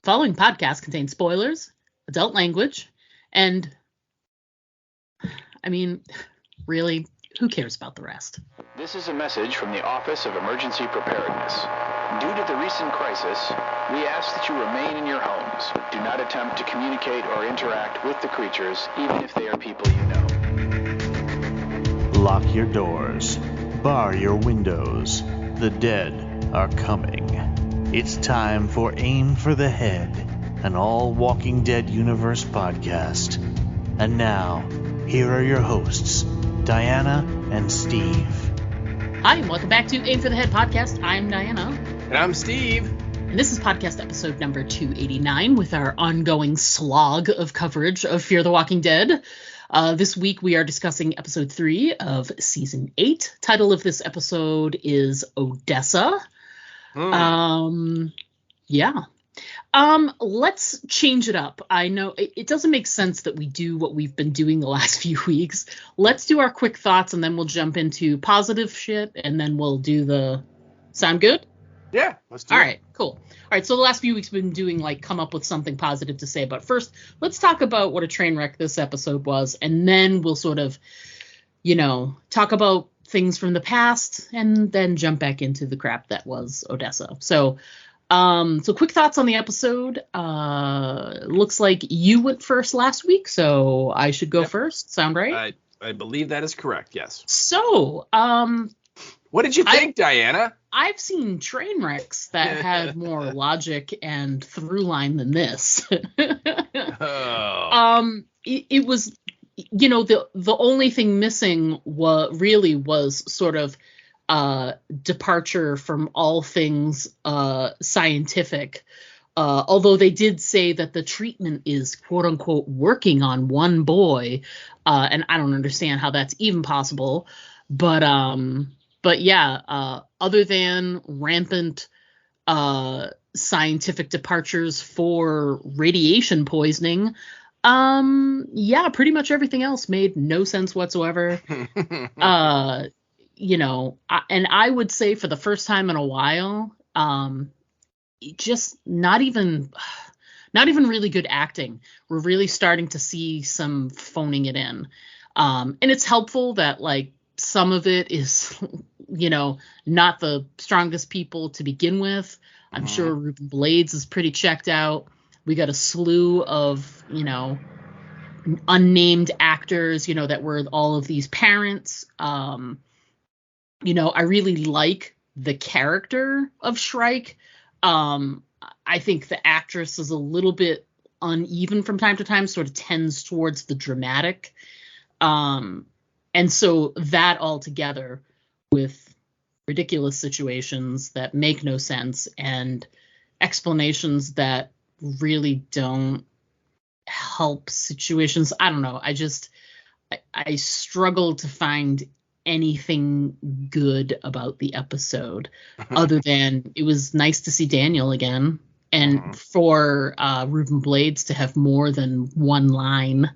Following podcast contains spoilers, adult language, and, I mean, really, who cares about the rest? This is a message from the Office of Emergency Preparedness. Due to the recent crisis, we ask that you remain in your homes. Do not attempt to communicate or interact with the creatures, even if they are people you know. Lock your doors. Bar your windows. The dead are coming. It's time for Aim for the Head, an all Walking Dead universe podcast. And now, here are your hosts, Diana and Steve. Hi, and welcome back to Aim for the Head podcast. I'm Diana. And I'm Steve. And this is podcast episode number 289 with our ongoing slog of coverage of Fear the Walking Dead. This week we are discussing episode 3 of season 8. Title of this episode is Odessa. Let's change it up. I know it doesn't make sense that we do what we've been doing the last few weeks. Let's do our quick thoughts and then we'll jump into positive shit and then we'll do the... Sound good? Yeah, let's do it. All right, cool. All right, so the last few weeks we've been doing come up with something positive to say. But first, let's talk about what a train wreck this episode was. And then we'll sort of, talk about things from the past and then jump back into the crap that was Odessa. So quick thoughts on the episode. Looks like you went first last week, so I should go first. Sound right? I believe that is correct, yes. So, what did you think, Diana? I've seen train wrecks that had more logic and through line than this. It was, the only thing missing was sort of departure from all things scientific. Although they did say that the treatment is quote unquote working on one boy, and I don't understand how that's even possible. But yeah, other than rampant scientific departures for radiation poisoning, pretty much everything else made no sense whatsoever. And I would say for the first time in a while, just not even really good acting. We're really starting to see some phoning it in. And it's helpful that some of it is, not the strongest people to begin with. I'm sure Ruben Blades is pretty checked out. We got a slew of, unnamed actors, that were all of these parents. I really like the character of Shrike. I think the actress is a little bit uneven from time to time, sort of tends towards the dramatic. And so that all together with ridiculous situations that make no sense and explanations that really don't help situations. I don't know. I struggle to find anything good about the episode other than it was nice to see Daniel again and for Ruben Blades to have more than one line,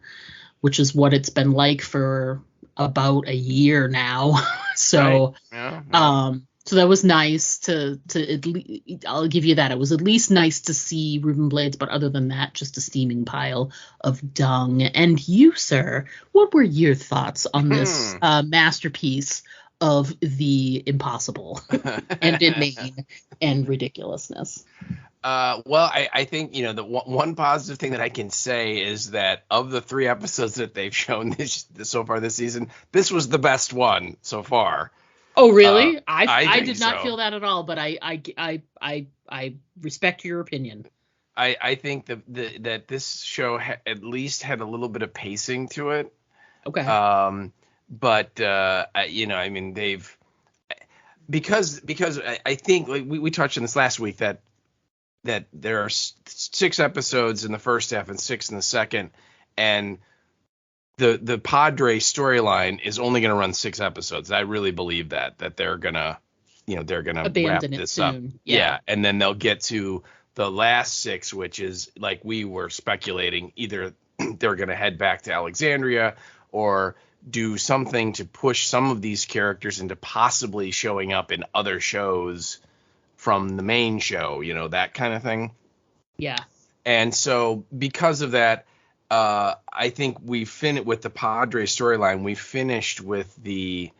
which is what it's been like for about a year now. So, right. So that was nice to at least, I'll give you that. It was at least nice to see Ruben Blades, but other than that, just a steaming pile of dung. And you, sir, what were your thoughts on this masterpiece of the impossible and inane and ridiculousness? Well, I think, the one positive thing that I can say is that of the 3 episodes that they've shown so far this season, this was the best one so far. Oh, really? I did not so. feel that at all, but I respect your opinion. I think that this show at least had a little bit of pacing to it. Okay. But they've because I think we touched on this last week that there are 6 episodes in the first half and 6 in the second, and the Padre storyline is only going to run 6 episodes. I really believe that they're gonna wrap this up. Yeah, and then they'll get to the last 6, which is like we were speculating, either they're going to head back to Alexandria or do something to push some of these characters into possibly showing up in other shows from the main show, that kind of thing. Yeah. And so because of that, I think we with the Padre storyline. We finished with the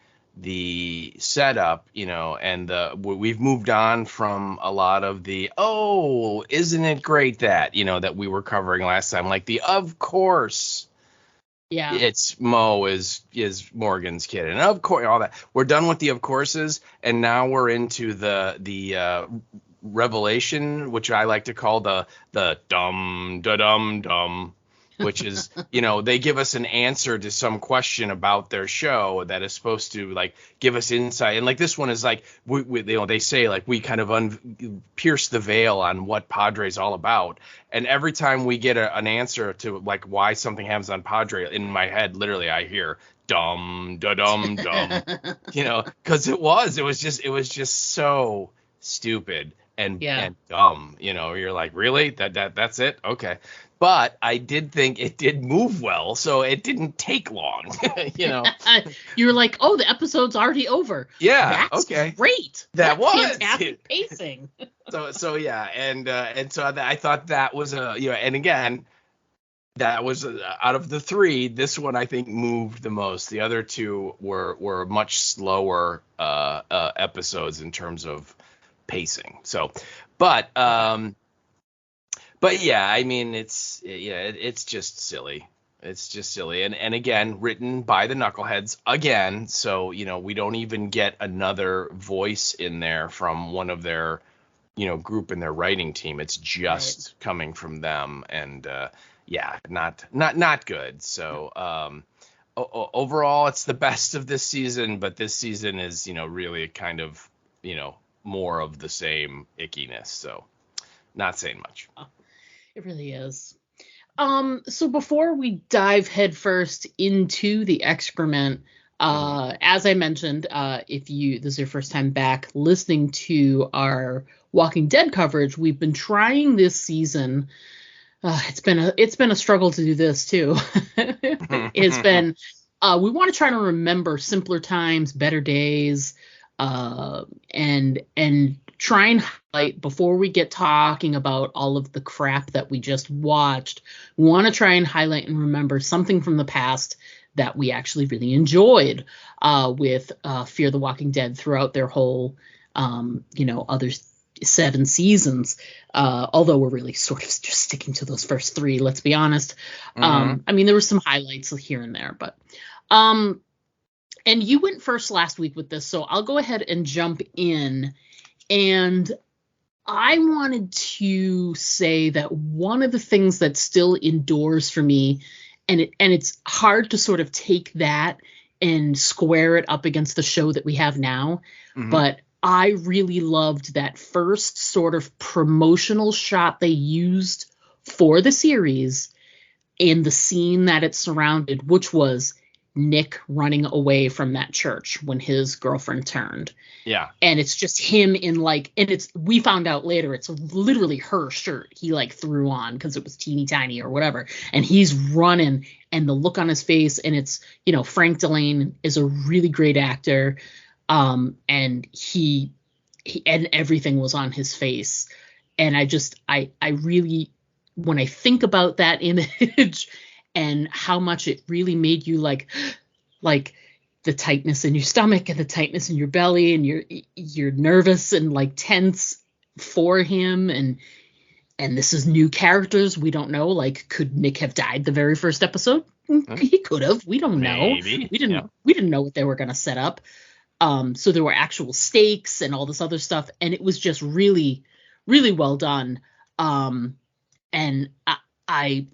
setup, and we've moved on from a lot of the isn't it great that that we were covering last time, like the of course. Yeah. It's Mo is Morgan's kid, and of course all that. We're done with the of courses, and now we're into the revelation, which I like to call the dum da dum dum, which is they give us an answer to some question about their show that is supposed to like give us insight, and like this one is like we they say like we kind of pierce the veil on what Padre's all about, and every time we get an answer to like why something happens on Padre, in my head literally I hear dum da dum dum, because it was just so stupid and dumb, you're like, really, that's it, okay. But I did think it did move well, so it didn't take long. You were like, oh, the episode's already over. Yeah, that's okay, great. That's fantastic pacing. So yeah, and so I thought that was and again, that was out of the three, this one I think moved the most. The other two were much slower episodes in terms of pacing. So, but yeah, I mean, it's just silly. It's just silly. And again, written by the Knuckleheads again. So, we don't even get another voice in there from one of their, group in their writing team. It's just coming from them. And not good. So, overall, it's the best of this season. But this season is, really kind of, more of the same ickiness. So, not saying much. It really is. So before we dive headfirst into the excrement, as I mentioned, if this is your first time back listening to our Walking Dead coverage, we've been trying this season. It's been a struggle to do this too. It's been we want to try to remember simpler times, better days, and try and highlight, before we get talking about all of the crap that we just watched, we want to try and highlight and remember something from the past that we actually really enjoyed with Fear the Walking Dead throughout their whole, other 7 seasons. Although we're really sort of just sticking to those first 3, let's be honest. I mean, there were some highlights here and there, but and you went first last week with this, so I'll go ahead and jump in. And I wanted to say that one of the things that still endures for me, and it's hard to sort of take that and square it up against the show that we have now, but I really loved that first sort of promotional shot they used for the series and the scene that it surrounded, which was Nick running away from that church when his girlfriend turned. Yeah. And it's just him in we found out later, it's literally her shirt he threw on because it was teeny tiny or whatever. And he's running, and the look on his face, and it's, Frank Delane is a really great actor. And he and everything was on his face. And I really, when I think about that image and how much it really made you like the tightness in your stomach and the tightness in your belly, and you're nervous and tense for him. And this is new characters. We don't know, could Nick have died the very first episode? He could have. We don't know. Maybe. We didn't know what they were going to set up. So there were actual stakes and all this other stuff. And it was just really, really well done. And I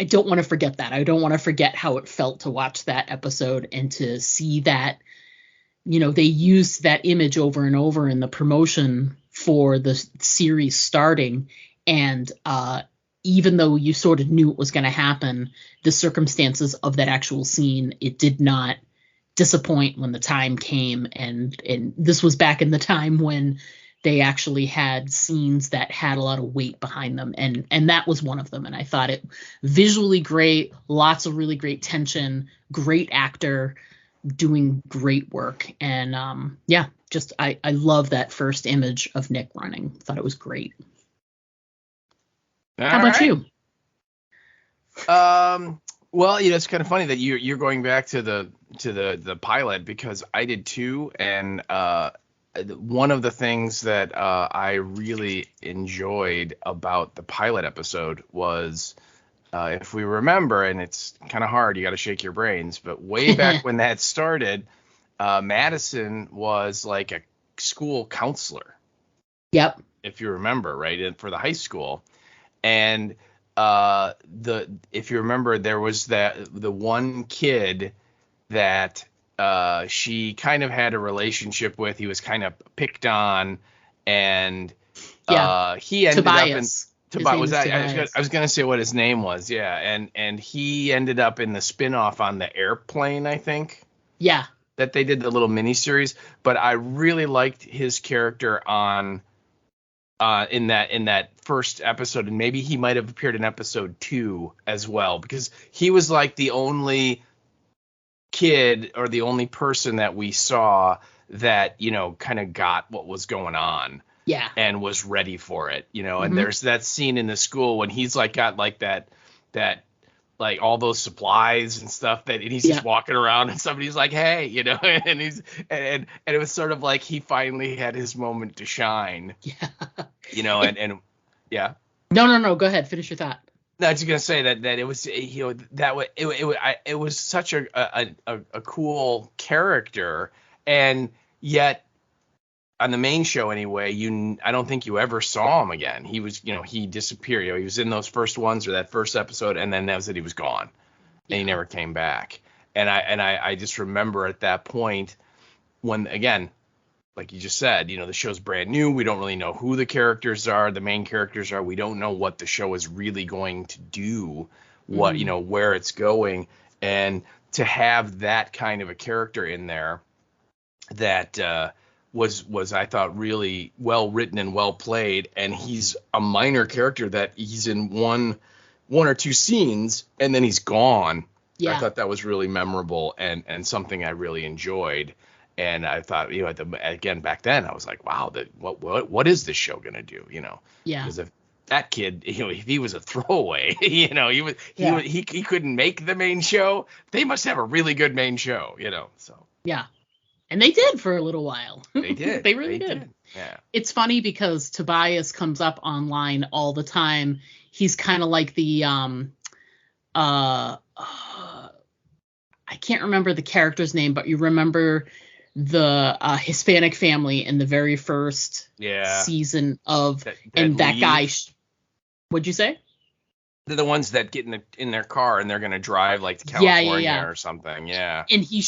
don't want to forget that. I don't want to forget how it felt to watch that episode and to see that, they used that image over and over in the promotion for the series starting. And even though you sort of knew it was going to happen, the circumstances of that actual scene, it did not disappoint when the time came. And this was back in the time when they actually had scenes that had a lot of weight behind them. And that was one of them. And I thought it visually great, lots of really great tension, great actor doing great work. And I love that first image of Nick running. Thought it was great. How about you? Well, it's kind of funny that you're going back to the pilot, because I did too, and one of the things that I really enjoyed about the pilot episode was, if we remember, and it's kind of hard, you got to shake your brains, but way back when that started, Madison was like a school counselor. Yep. If you remember, right, for the high school, and if you remember, there was the one kid that she kind of had a relationship with. He was kind of picked on, and he ended Tobias. up in Tobias. I was gonna say what his name was, yeah, and he ended up in the spinoff on the airplane, I think. Yeah. That they did the little miniseries, but I really liked his character on. In that first episode, and maybe he might have appeared in episode 2 as well, because he was like the only kid or the only person that we saw that kind of got what was going on, and was ready for it, And there's that scene in the school when he's like got like that like all those supplies and stuff and he's just walking around, and somebody's like, hey, and he's and it was sort of like he finally had his moment to shine. And yeah. No, go ahead, finish your thought. No, I was just gonna say that it was it was such a cool character, and yet on the main show anyway, I don't think you ever saw him again. He was, he disappeared. He was in those first ones or that first episode, and then that was it. He was gone, and he never came back. And I just remember at that point when, again, like you just said, the show's brand new. We don't really know who the characters are, the main characters are. We don't know what the show is really going to do, what where it's going, and to have that kind of a character in there that was I thought really well written and well played, and he's a minor character that he's in one or two scenes and then he's gone. I thought that was really memorable and something I really enjoyed. And I thought, again back then I was like, wow, what is this show gonna do? Because if that kid, if he was a throwaway, he couldn't make the main show. They must have a really good main show, So yeah. And they did for a little while. They did. They really did. Yeah. It's funny because Tobias comes up online all the time. He's kind of like the I can't remember the character's name, but you remember the Hispanic family in the very first season of that guy. What'd you say? They're the ones that get in their car and they're gonna drive like to California or something. Yeah. And he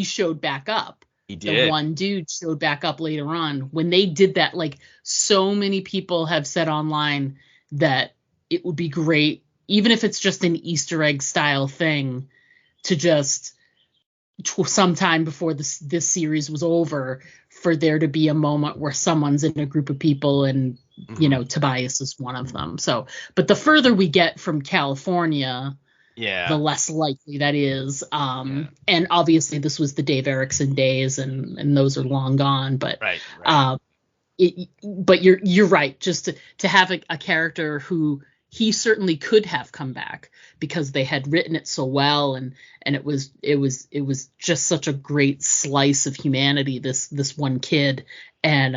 showed back up. He did. The one dude showed back up later on. When they did that, like, so many people have said online that it would be great, even if it's just an Easter egg style thing, to just sometime before this series was over, for there to be a moment where someone's in a group of people and, Tobias is one of them. So, but the further we get from California, the less likely that is. And obviously this was the Dave Erickson days, and those are long gone. But right. But you're right. Just to have a character who he certainly could have come back, because they had written it so well, and it was just such a great slice of humanity. This one kid, and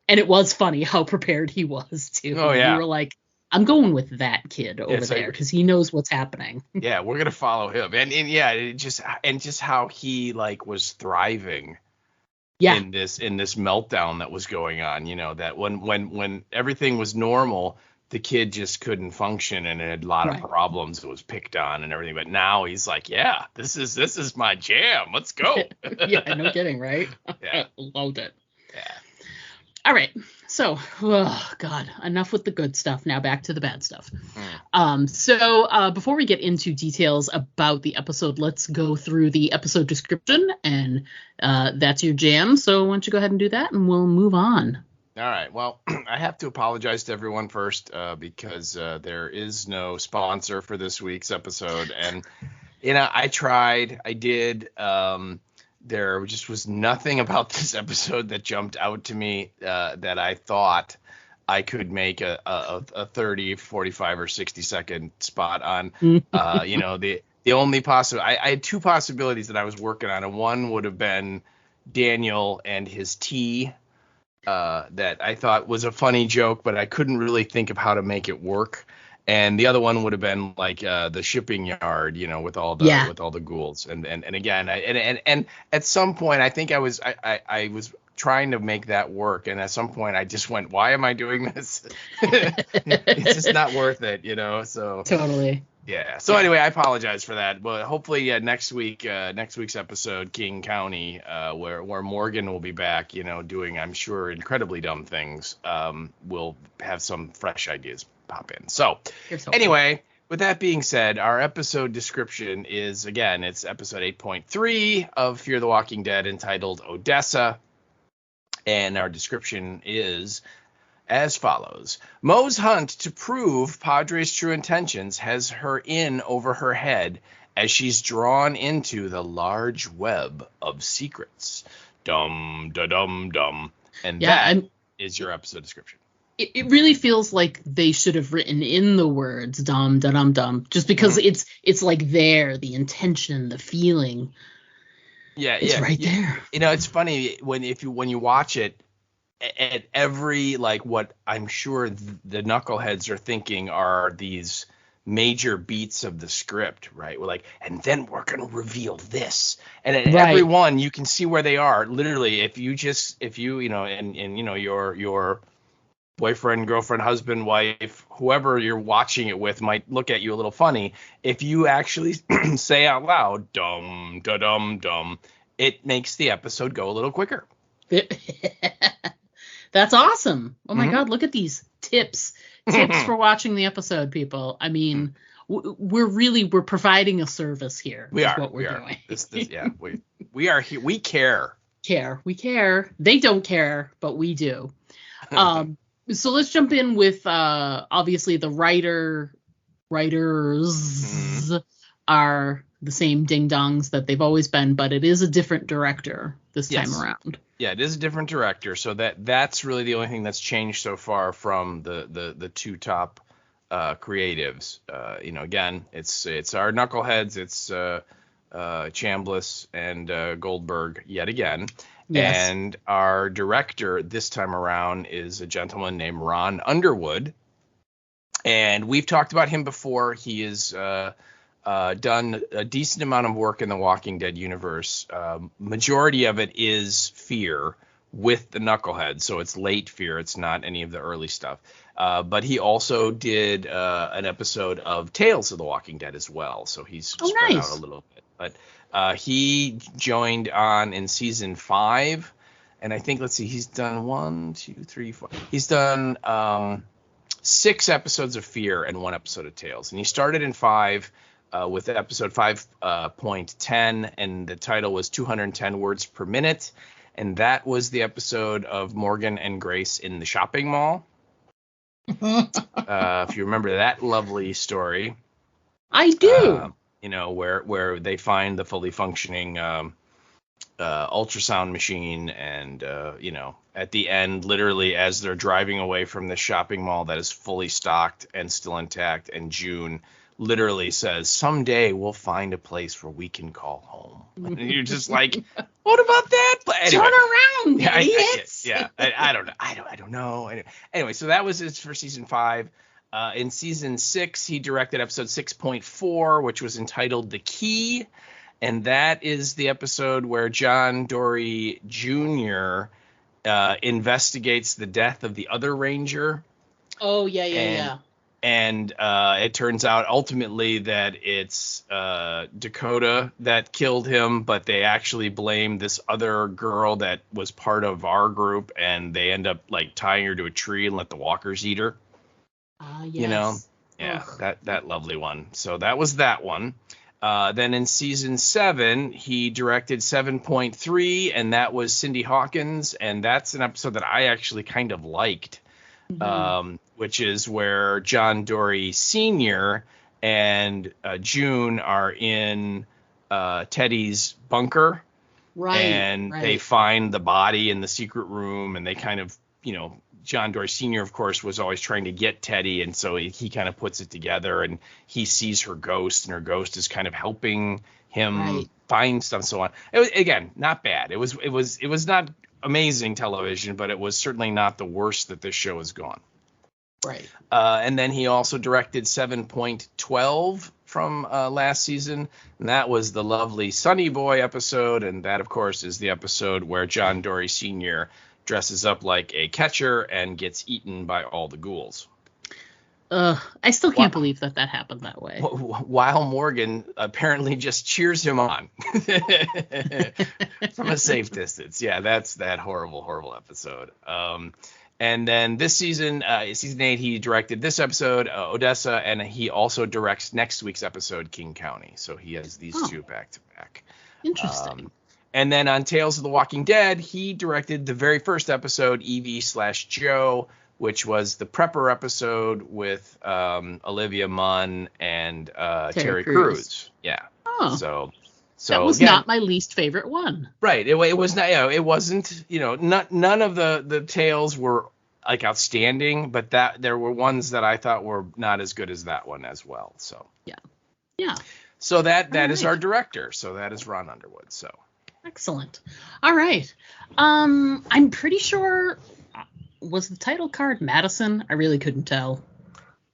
it was funny how prepared he was too. Oh yeah. We were like, I'm going with that kid over there because he knows what's happening. Yeah, we're gonna follow him, and just how he like was thriving. In this meltdown that was going on, that when everything was normal, the kid just couldn't function and it had a lot of problems. It was picked on and everything. But now he's like, yeah, this is my jam. Let's go. Yeah, no kidding, right? Yeah, loved it. Yeah. All right. So, God, enough with the good stuff. Now back to the bad stuff. So before we get into details about the episode, let's go through the episode description, and that's your jam. So why don't you go ahead and do that, and we'll move on. All right. Well, I have to apologize to everyone first because there is no sponsor for this week's episode. And, I tried. I did. There just was nothing about this episode that jumped out to me that I thought I could make a 30, 45, or 60-second spot on. The only I had two possibilities that I was working on, and one would have been Daniel and his tea. That I thought was a funny joke, but I couldn't really think of how to make it work. And the other one would have been like the shipping yard, with all the ghouls. And again, and at some point, I think I was trying to make that work. And at some point, I just went, "Why am I doing this? It's just not worth it," So Totally. Yeah. So anyway, I apologize for that, but hopefully next week's episode, King County, where Morgan will be back, doing, I'm sure, incredibly dumb things. We'll have some fresh ideas pop in. So anyway, with that being said, our episode description is, again, it's episode 8.3 of Fear the Walking Dead, entitled Odessa, and our description is as follows. Mo's hunt to prove Padre's true intentions has her in over her head as she's drawn into the large web of secrets. Dum, da, dum, dum. And that is your episode description. It really feels like they should have written in the words dum, da, dum, dum, just because it's like there, the intention, the feeling. Yeah, it's right there. It's funny when you watch it, at every, like, what I'm sure the knuckleheads are thinking are these major beats of the script, right? We're like, and then we're going to reveal this. And at every one, you can see where they are. Literally, if you your boyfriend, girlfriend, husband, wife, whoever you're watching it with might look at you a little funny. If you actually say out loud, dum, da, dum, dum, it makes the episode go a little quicker. That's awesome. Oh my God, look at these tips for watching the episode, people. I mean, we're providing a service here. We are. What we're doing. We are here. We care. We care. They don't care, but we do. So let's jump in with obviously the writers are the same ding-dongs that they've always been, but it is a different director this time around. Yeah, it is a different director, so that's really the only thing that's changed so far from the two top creatives. Again, it's our knuckleheads, it's Chambliss and Goldberg yet again. Yes. And our director this time around is a gentleman named Ron Underwood, and we've talked about him before. He is done a decent amount of work in the Walking Dead universe. Majority of it is Fear with the Knuckleheads, so it's late Fear. It's not any of the early stuff. But he also did an episode of Tales of the Walking Dead as well, so he's spread out a little bit. But he joined on in season 5, and I think, let's see, he's done 1, 2, 3, 4. He's done 6 episodes of Fear and 1 episode of Tales, and he started in 5. With episode 5.10, and the title was 210 words per minute, and that was the episode of Morgan and Grace in the shopping mall. If you remember that lovely story, I do. Where they find the fully functioning ultrasound machine, and at the end, literally as they're driving away from the shopping mall that is fully stocked and still intact, and June literally says, "Someday we'll find a place where we can call home." And you're just like, what about that? But anyway, turn around, idiots. I don't know. Anyway, so that was it for season 5. In season 6, he directed episode 6.4, which was entitled The Key. And that is the episode where John Dorie Jr. Investigates the death of the other ranger. Oh, yeah. And it turns out ultimately that it's Dakota that killed him, but they actually blame this other girl that was part of our group, and they end up like tying her to a tree and let the walkers eat her. Yes. That lovely one. So that was that one. Then in season 7, he directed 7.3, and that was Cindy Hawkins, and that's an episode that I actually kind of liked. Which is where John Dorie Sr. and June are in Teddy's bunker. Right. They find the body in the secret room, and they kind of, John Dory Sr., of course, was always trying to get Teddy, and so he kind of puts it together, and he sees her ghost, and her ghost is kind of helping him find stuff and so on. It was, again, not bad. It was not amazing television, but it was certainly not the worst that this show has gone. Right. And then he also directed 7.12 from last season, and that was the lovely Sunny Boy episode, and that, of course, is the episode where John Dory Sr. dresses up like a catcher and gets eaten by all the ghouls. I still can't believe that happened that way. While Morgan apparently just cheers him on from a safe distance. Yeah, that's that horrible, horrible episode. And then this season, season 8, he directed this episode, Odessa, and he also directs next week's episode, King County. So he has these two back to back. Interesting. And then on Tales of the Walking Dead, he directed the very first episode, Evie/Joe, which was the prepper episode with Olivia Munn and Terry Crews. Yeah. Oh. So that was not my least favorite one. Right. It was not. It wasn't. None of the tales were like outstanding, but there were ones that I thought were not as good as that one as well. So. Yeah. So that is our director. So that is Ron Underwood. So. Excellent. All right. I'm pretty sure. Was the title card Madison? I really couldn't tell.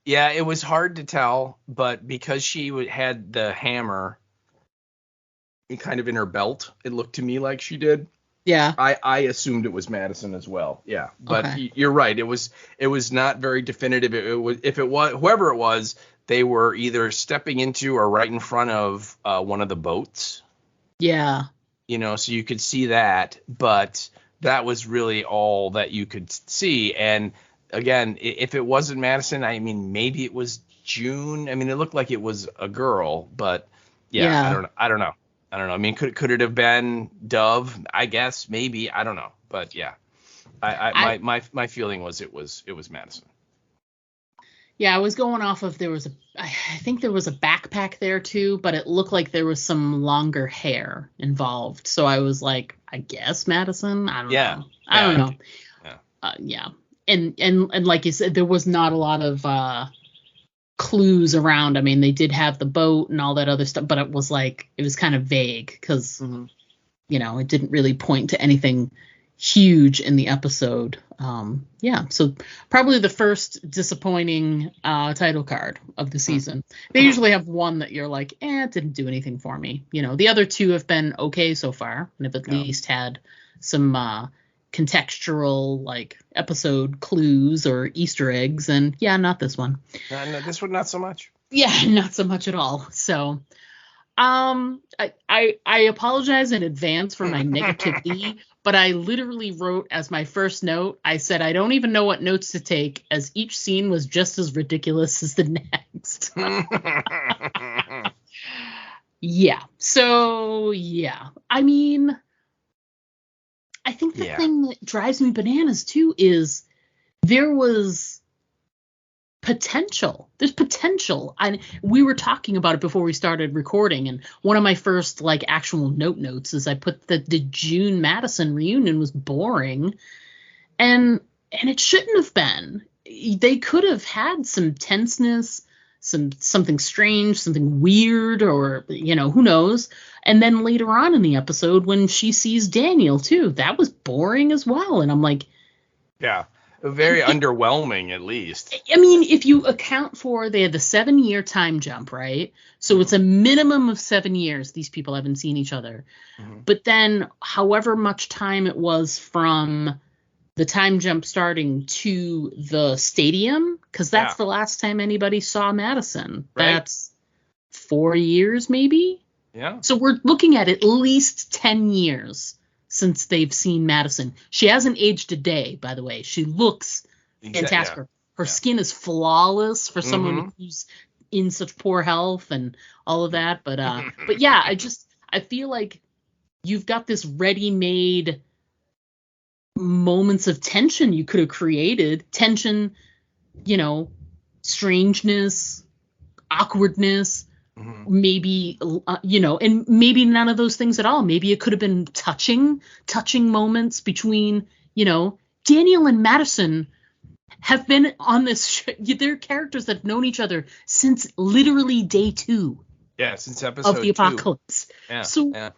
Yeah, it was hard to tell, but because she had the hammer kind of in her belt, it looked to me like she did. Yeah. I assumed it was Madison as well. Yeah, but you're right. It was not very definitive. If it was whoever it was, they were either stepping into or right in front of one of the boats. Yeah. So you could see that, but that was really all that you could see. And again, if it wasn't Madison, I mean, maybe it was June. I mean, it looked like it was a girl, but yeah. I don't know. I mean, could it have been Dove? I guess maybe. I don't know. But yeah, my feeling was it was Madison. Yeah, I was going off of I think there was a backpack there too, but it looked like there was some longer hair involved. So I was like, I guess Madison. I don't know. I don't know. Yeah. And like you said, there was not a lot of clues around. I mean, they did have the boat and all that other stuff, but it was kind of vague because, it didn't really point to anything huge in the episode. So probably the first disappointing title card of the season. They usually have one that you're like, it didn't do anything for me. The other two have been okay so far and have at least had some contextual like episode clues or Easter eggs, and not this one. No, this one not so much. Yeah, not so much at all. So I apologize in advance for my negativity, but I literally wrote as my first note, I said, I don't even know what notes to take, as each scene was just as ridiculous as the next. Yeah. So, yeah. I mean, I think the thing that drives me bananas, too, is there was potential. There's potential. We were talking about it before we started recording, and one of my first actual notes is I put that the June Madison reunion was boring, and it shouldn't have been. They could have had some tenseness, something strange, something weird, or who knows. And then later on in the episode, when she sees Daniel too, that was boring as well. And I'm like, yeah. Very underwhelming, at least. I mean, if you account for they had the 7-year time jump, right? So it's a minimum of 7 years these people haven't seen each other. Mm-hmm. But then however much time it was from the time jump starting to the stadium, because that's the last time anybody saw Madison. Right. That's 4 years, maybe? Yeah. So we're looking at least 10 years since they've seen Madison. She hasn't aged a day, by the way. She looks fantastic. Yeah. Her skin is flawless for someone who's in such poor health and all of that. But yeah, I feel like you've got this ready-made moments of tension you could have created. Tension, strangeness, awkwardness. Maybe, and maybe none of those things at all. Maybe it could have been touching moments between, Daniel and Madison have been on this they're characters that have known each other since literally day 2. Yeah, since episode of the 2. apocalypse. Yeah, so yeah.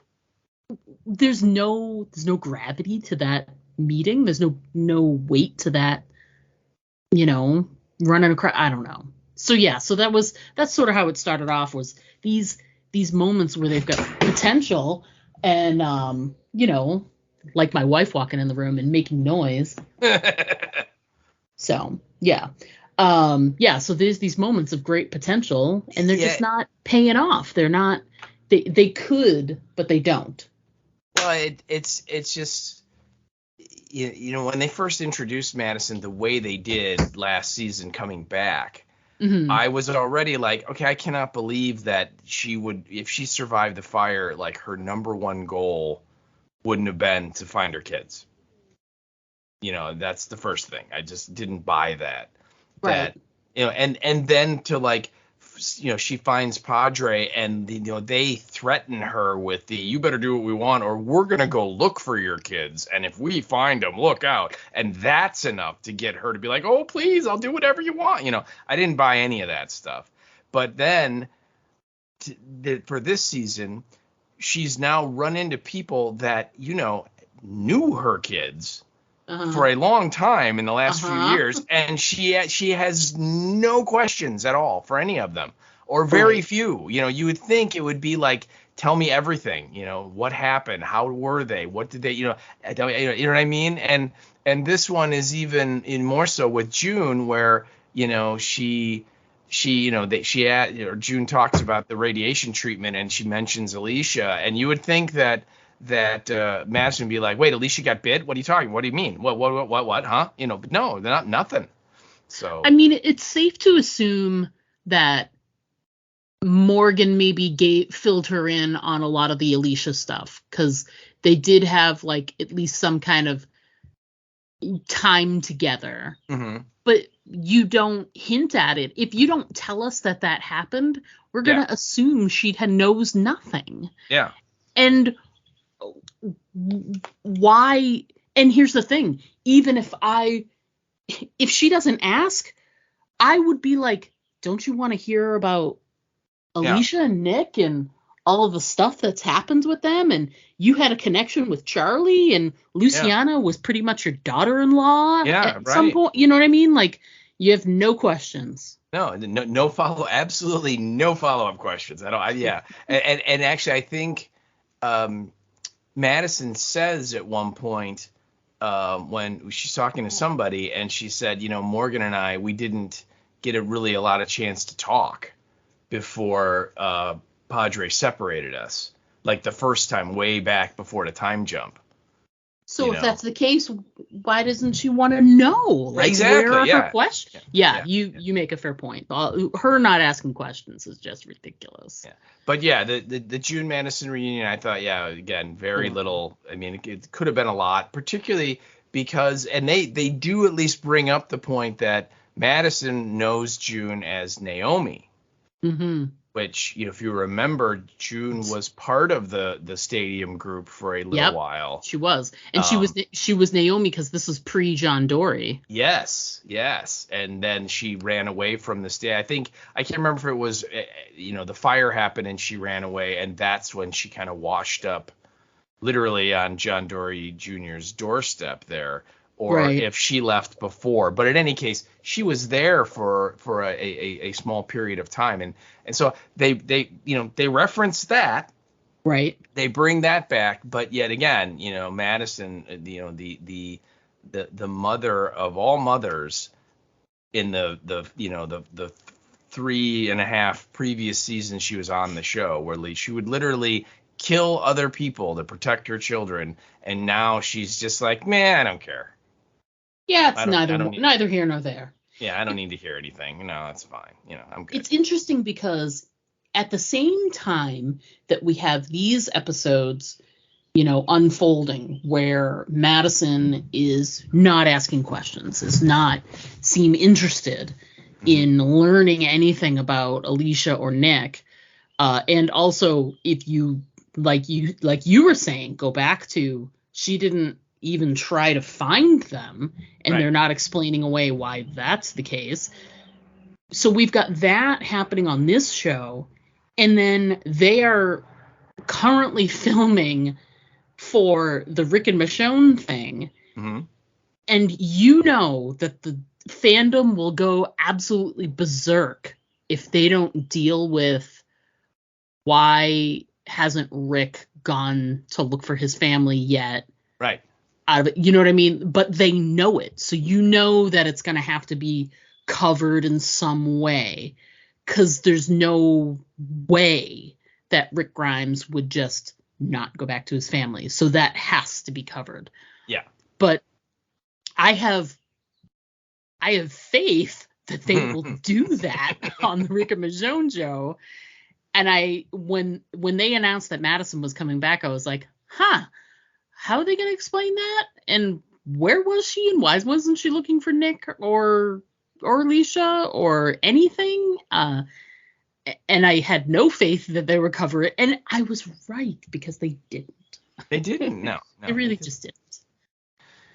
there's no gravity to that meeting. There's no weight to that, running across. I don't know. So yeah, so that's sort of how it started off, was these moments where they've got potential, and like my wife walking in the room and making noise. So yeah. So there's these moments of great potential, and they're just not paying off. They're not. They could, but they don't. Well, it's just, when they first introduced Madison the way they did last season coming back, I was already like, okay, I cannot believe that she would, if she survived the fire, like her number one goal wouldn't have been to find her kids. That's the first thing. I just didn't buy that. Right. And then to like, she finds Padre, and they threaten her with you better do what we want, or we're gonna go look for your kids, and if we find them, look out. And that's enough to get her to be like, oh please, I'll do whatever you want. I didn't buy any of that stuff. But then for this season, she's now run into people that knew her kids for a long time in the last few years, and she has no questions at all for any of them, or very few. You would think it would be like, tell me everything. What happened? How were they? What did they? You know what I mean? And this one is even in more so with June, where June talks about the radiation treatment, and she mentions Alicia, and you would think that Madison would be like, wait, Alicia got bit? What are you talking? What do you mean? What, huh? But no, they're not nothing. So, I mean, it's safe to assume that Morgan maybe filled her in on a lot of the Alicia stuff, because they did have like at least some kind of time together. But you don't hint at it. If you don't tell us that happened, we're going to assume she knows nothing. Yeah. And why? And here's the thing, even if she doesn't ask, I would be like, don't you want to hear about Alicia and Nick and all of the stuff that's happened with them? And you had a connection with Charlie, and Luciana was pretty much your daughter-in-law at some point. You know what I mean? Like, you have no questions. No follow, absolutely no follow-up questions. And actually, I think Madison says at one point, when she's talking to somebody, and she said, Morgan and I, we didn't get a lot of chance to talk before Padre separated us, like the first time way back before the time jump. So if that's the case, why doesn't she want to know? Like, exactly, where are her questions? You make a fair point. Her not asking questions is just ridiculous. Yeah. But the June Madison reunion, I thought, again, very little. I mean, it could have been a lot, particularly because, and they do at least bring up the point that Madison knows June as Naomi. Which, if you remember, June was part of the stadium group for a little while. She was. And she was Naomi because this was pre-John Dory. Yes. And then she ran away from the stadium. I can't remember if it was, the fire happened and she ran away, and that's when she kind of washed up literally on John Dory Jr.'s doorstep there. Or if she left before. But in any case, she was there for a small period of time. And so they reference that. Right. They bring that back. But yet again, Madison, the mother of all mothers in the 3.5 previous seasons she was on the show, where she would literally kill other people to protect her children. And now she's just like, man, I don't care. Yeah, it's neither here nor there. Yeah, I don't need to hear anything. No, that's fine. I'm good. It's interesting because at the same time that we have these episodes, unfolding, where Madison is not asking questions, does not seem interested in learning anything about Alicia or Nick, and also if you like you were saying, go back to, she didn't even try to find them, and Right. they're not explaining away why that's the case. So we've got that happening on this show, and then they are currently filming for the Rick and Michonne thing. Mm-hmm. And you know that the fandom will go absolutely berserk if they don't deal with why hasn't Rick gone to look for his family yet. Right. Out of it, you know what I mean? But they know it. So you know that it's going to have to be covered in some way, because there's no way that Rick Grimes would just not go back to his family. So that has to be covered. Yeah. But I have faith that they will do that on the Rick and Michonne show. And when they announced that Madison was coming back, I was like, how are they going to explain that? And where was she? And why wasn't she looking for Nick or Alicia or anything? And I had no faith that they would cover it. And I was right, because they didn't. They didn't. No. They really just didn't.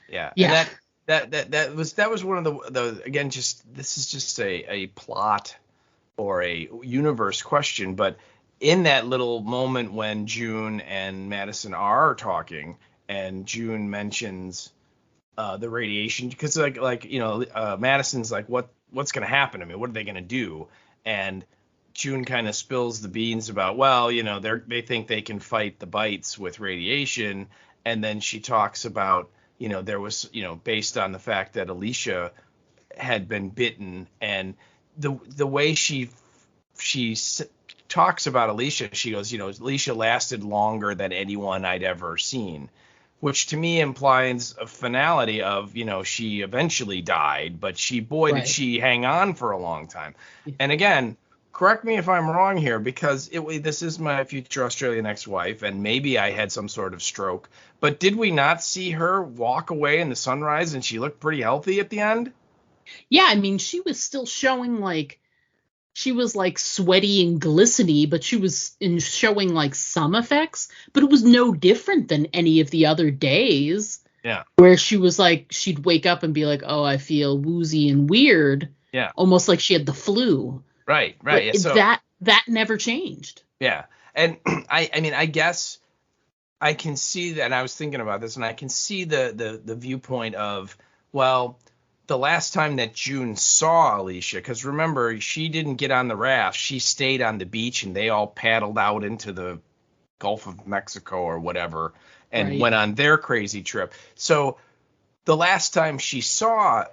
Yeah. Yeah. And that was one of the again, this is just a plot or a universe question, but in that little moment when June and Madison are talking, and June mentions the radiation, because Madison's like, what's going to happen to me? What are they going to do? And June kind of spills the beans about, well, they think they can fight the bites with radiation, and then she talks about, there was, based on the fact that Alicia had been bitten, and the way she talks about Alicia, she goes, Alicia lasted longer than anyone I'd ever seen, which to me implies a finality of, she eventually died, but did she hang on for a long time. And again, correct me if I'm wrong here, because this is my future Australian ex-wife, and maybe I had some sort of stroke, but did we not see her walk away in the sunrise and she looked pretty healthy at the end? Yeah, I mean, she was still showing she was sweaty and glistening, but she was showing some effects, but it was no different than any of the other days. Yeah. Where she was she'd wake up and be like, oh, I feel woozy and weird. Yeah. Almost like she had the flu. Right. Yeah, so that never changed. Yeah. And I guess I can see that, and I was thinking about this, and I can see the viewpoint of, well, the last time that June saw Alicia, because remember, she didn't get on the raft. She stayed on the beach, and they all paddled out into the Gulf of Mexico or whatever and went on their crazy trip. So the last time she saw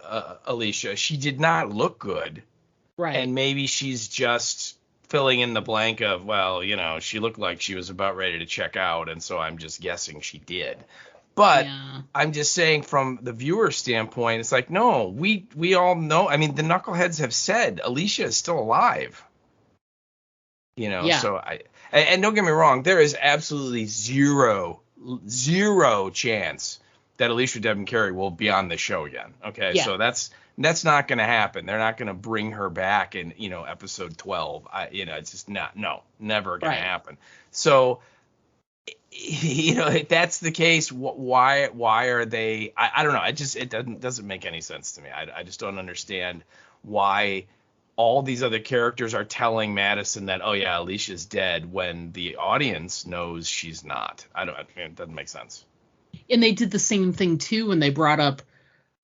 Alicia, she did not look good. Right. And maybe she's just filling in the blank of, well, she looked like she was about ready to check out, and so I'm just guessing she did. But yeah. I'm just saying, from the viewer standpoint, it's like, no, we all know. I mean, the knuckleheads have said Alicia is still alive. Yeah. So and don't get me wrong, there is absolutely zero chance that Alicia Debney Carey will be on the show again. Okay, yeah. So that's not going to happen. They're not going to bring her back in, episode 12. It's just never going to happen. So, if that's the case, why are they? I don't know. It doesn't make any sense to me. I just don't understand why all these other characters are telling Madison that, oh yeah, Alicia's dead, when the audience knows she's not. It doesn't make sense. And they did the same thing too when they brought up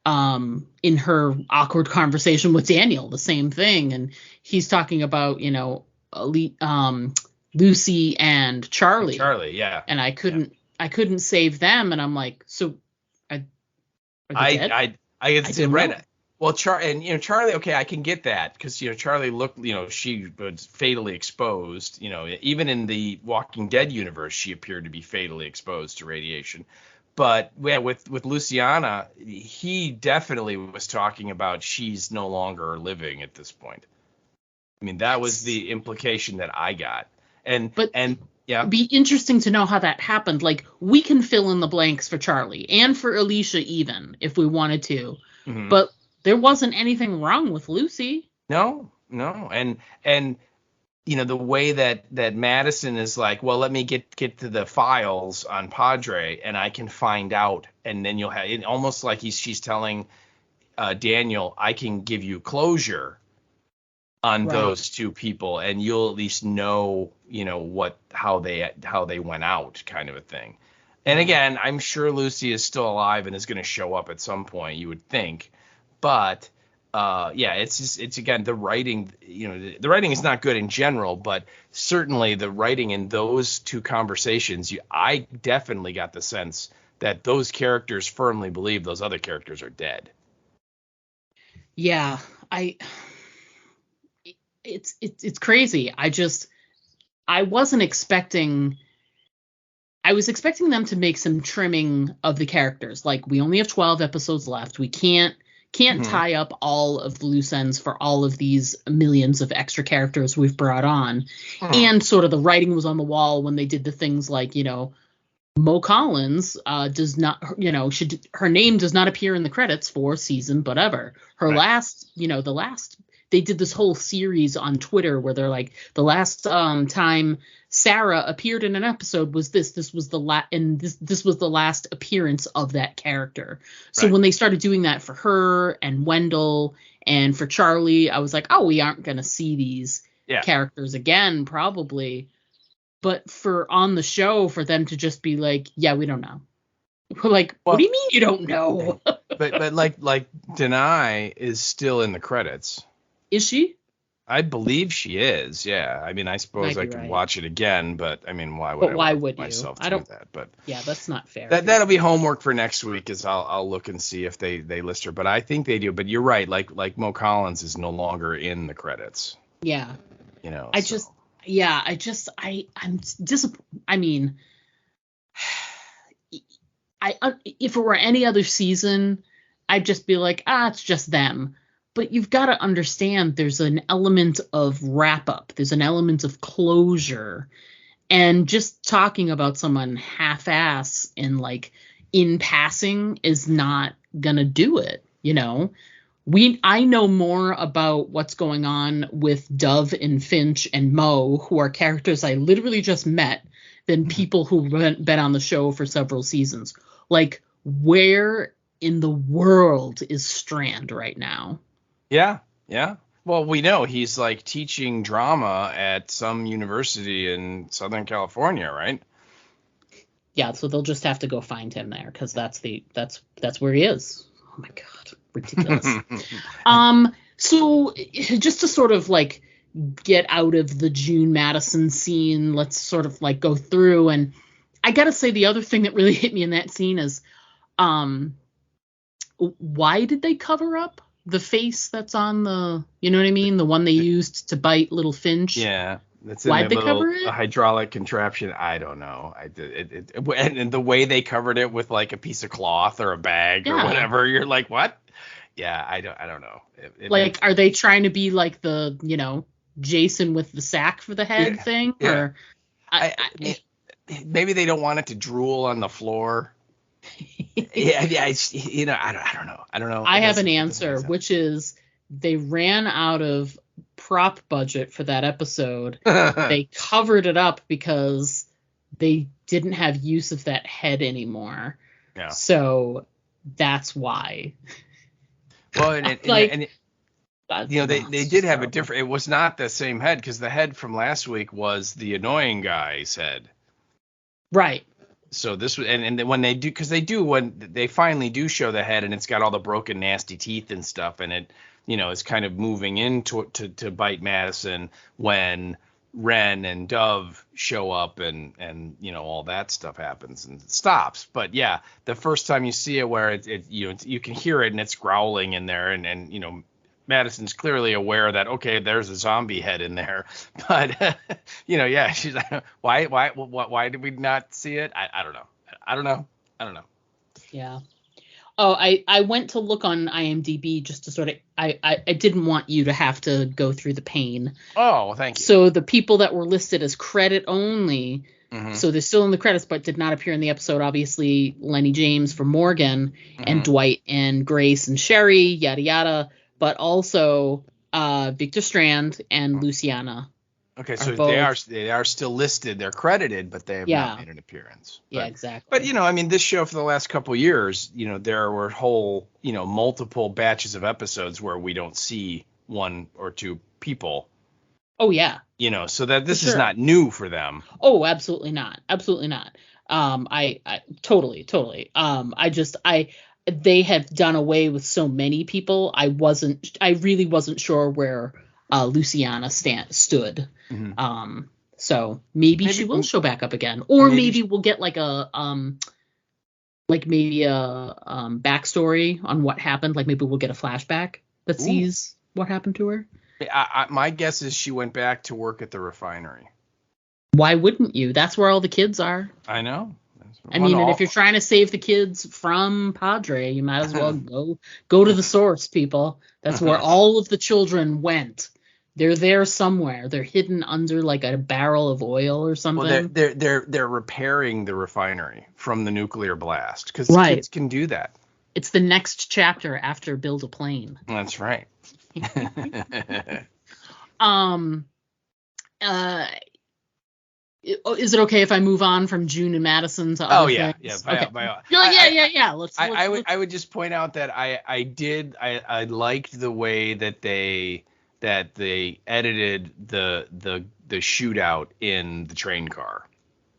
in her awkward conversation with Daniel, the same thing, and he's talking about Lucy and Charlie. Yeah. And I couldn't save them, and I'm like, so are they dead? I get to right. Well, Charlie, okay, I can get that, because Charlie looked, she was fatally exposed. Even in the Walking Dead universe, she appeared to be fatally exposed to radiation. But yeah, with Luciana, he definitely was talking about she's no longer living at this point. I mean, that was the implication that I got. And yeah, it'd be interesting to know how that happened. We can fill in the blanks for Charlie and for Alicia even if we wanted to. Mm-hmm. But there wasn't anything wrong with Lucy. No. And the way that Madison is like, well, let me get to the files on Padre and I can find out, and then you'll have it almost like she's telling Daniel, I can give you closure on those two people, and you'll at least know, how they went out, kind of a thing. And again, I'm sure Lucy is still alive and is going to show up at some point, you would think, but. It's again, the writing, the writing is not good in general, but certainly the writing in those two conversations, I definitely got the sense that those characters firmly believe those other characters are dead. Yeah, it's crazy. I wasn't expecting. I was expecting them to make some trimming of the characters. Like, we only have 12 episodes left. We can't tie up all of the loose ends for all of these millions of extra characters we've brought on. And sort of the writing was on the wall when they did the things like, Mo Collins does not, her name does not appear in the credits for season whatever. Her last, they did this whole series on Twitter where they're like, the last time Sarah appeared in an episode was this was the this was the last appearance of that character. So when they started doing that for her and Wendell and for Charlie, I was like, oh, we aren't going to see these characters again, probably. But for on the show, for them to just be like, yeah, we don't know. We're like, what do you mean you don't know? but like Denai is still in the credits. Is she? I believe she is. Yeah. I mean, I suppose I could watch it again, but I mean, why would I want myself to do that? But yeah, that's not fair. That'll be homework for next week. Is I'll look and see if they list her. But I think they do. But you're right. Like Mo Collins is no longer in the credits. Yeah. I'm disappointed. I mean, if it were any other season, I'd just be like, it's just them. But you've got to understand there's an element of wrap up. There's an element of closure. And just talking about someone half-ass and like in passing is not going to do it. I know more about what's going on with Dove and Finch and Mo, who are characters I literally just met, than people who've been on the show for several seasons. Like, where in the world is Strand right now? Yeah. Well, we know he's like teaching drama at some university in Southern California, right? Yeah, so they'll just have to go find him there because that's where he is. Oh my God, ridiculous. So just to sort of like get out of the June Madison scene, let's sort of like go through, and I gotta say the other thing that really hit me in that scene is, why did they cover up the face that's on the, you know what I mean? The one they used to bite little Finch. Yeah. That's Why'd they cover it? A hydraulic contraption. I don't know. And the way they covered it with like a piece of cloth or a bag or whatever, you're like, what? Yeah, I don't know. Are they trying to be like the, Jason with the sack for the head thing? Yeah. Or maybe they don't want it to drool on the floor. I don't know. I have an answer, which is they ran out of prop budget for that episode. They covered it up because they didn't have use of that head anymore. Yeah. So that's why. Well, they did have a different. It was not the same head because the head from last week was the annoying guy's head. Right. So this was, and when they do, because they do, when they finally do show the head and it's got all the broken, nasty teeth and stuff, and it, is kind of moving into to bite Madison when Ren and Dove show up and all that stuff happens and it stops. But yeah, the first time you see it where you can hear it and it's growling in there and Madison's clearly aware that, okay, there's a zombie head in there, but she's like, why did we not see it? I don't know. Yeah. Oh, I went to look on IMDb just to sort of, I didn't want you to have to go through the pain. Oh, well, thank you. So the people that were listed as credit only, so they're still in the credits, but did not appear in the episode. Obviously, Lenny James for Morgan and Dwight and Grace and Sherry, yada, yada. But also Victor Strand and Luciana Okay, are so both. they are still listed. They're credited, but they have not made an appearance. Yeah, But, exactly. But I mean, this show for the last couple of years, there were whole, multiple batches of episodes where we don't see one or two people. Oh yeah. So that this is sure. not new for them. Oh, absolutely not. Absolutely not. I totally. They have done away with so many people. I really wasn't sure where Luciana stood. Mm-hmm. So maybe she will show back up again, or maybe we'll get like a backstory on what happened. Like maybe we'll get a flashback that sees what happened to her. My guess is she went back to work at the refinery. Why wouldn't you? That's where all the kids are. I know. And if you're trying to save the kids from Padre, you might as well go to the source, people. That's where all of the children went. They're there somewhere. They're hidden under like a barrel of oil or something. Well, they're repairing the refinery from the nuclear blast because kids can do that. It's the next chapter after Build a Plane. That's right. Is it okay if I move on from June and Madison to other things? Yeah. I would just point out that I liked the way that they edited the shootout in the train car.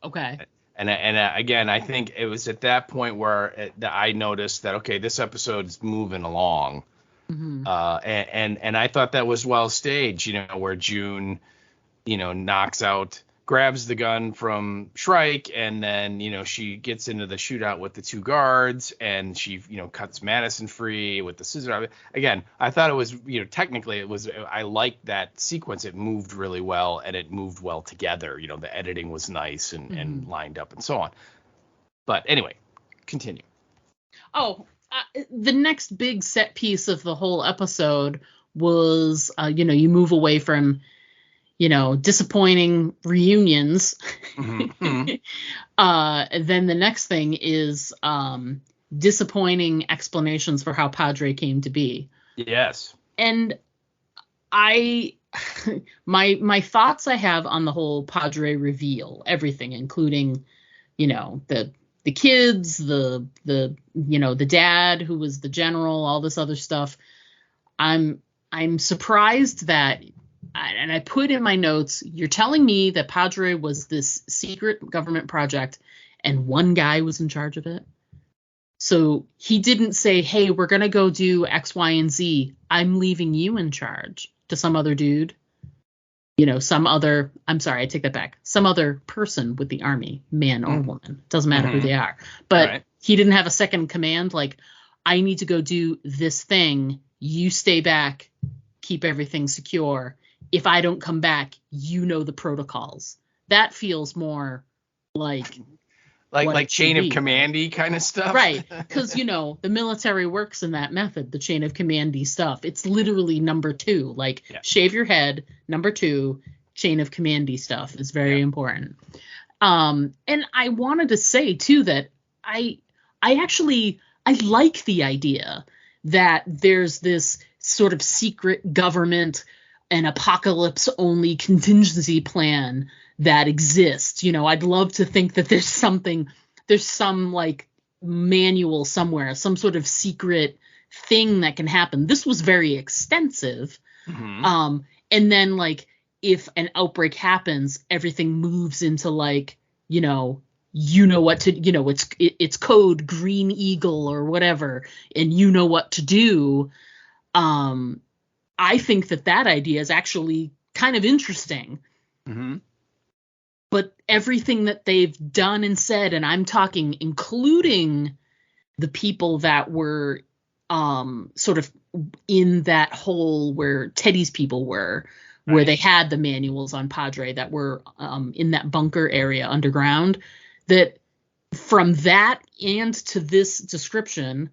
Okay. And again, I think it was at that point where I noticed that, okay, this episode's moving along. Mm-hmm. And I thought that was well staged, where June, grabs the gun from Shrike, and then, she gets into the shootout with the two guards, and she, cuts Madison free with the scissors. Again, I thought it was, technically I liked that sequence. It moved really well, and it moved well together. The editing was nice and lined up and so on. But anyway, continue. Oh, the next big set piece of the whole episode was, you move away from, disappointing reunions. Mm-hmm. Then the next thing is disappointing explanations for how Padre came to be. Yes. And my thoughts I have on the whole Padre reveal, everything, including, the kids, the dad who was the general, all this other stuff. I'm surprised that, and I put in my notes, you're telling me that Padre was this secret government project and one guy was in charge of it? So he didn't say, hey, we're going to go do X, Y, and Z. I'm leaving you in charge to some other dude. Some other person with the army, man or woman. Doesn't matter who they are. But he didn't have a second command. Like, I need to go do this thing. You stay back. Keep everything secure. If I don't come back, the protocols. That feels more like chain of command-y kind of stuff. Right. Because, the military works in that method, the chain of command-y stuff. It's literally number 2. Shave your head. Number 2, chain of command-y stuff is very important. And I wanted to say, too, that I like the idea that there's this sort of secret government and apocalypse only contingency plan that exists. I'd love to think that there's some like manual somewhere, some sort of secret thing that can happen. This was very extensive. Mm-hmm. And then if an outbreak happens, everything moves into what to, it's code Green Eagle or whatever, and what to do. I think that idea is actually kind of interesting. Mm-hmm. But everything that they've done and said, and I'm talking including the people that were sort of in that hole where Teddy's people were, where they had the manuals on Padre that were in that bunker area underground, that from that and to this description,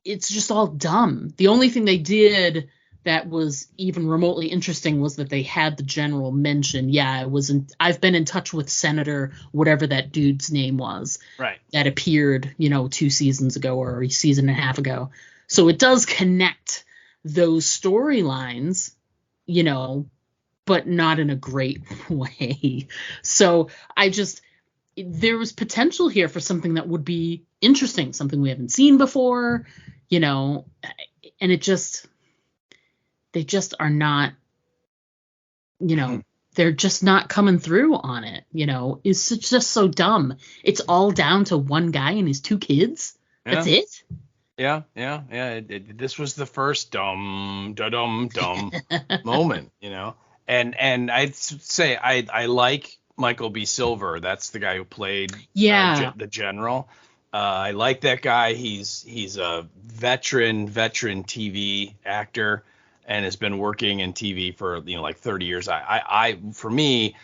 it's just all dumb. The only thing they did that was even remotely interesting was that they had the general mention, I've been in touch with Senator whatever that dude's name was, that appeared 2 seasons ago or a season and a half ago. So it does connect those storylines, but but not in a great way. So there was potential here for something that would be interesting, something we haven't seen before, and they just are not, they're just not coming through on it. It's just so dumb. It's all down to one guy and his two kids. Yeah. That's it. Yeah. This was the first dumb moment, and I'd say I like Michael B. Silver. That's the guy who played the general. I like that guy. He's a veteran TV actor and has been working in TV for like 30 years. For me,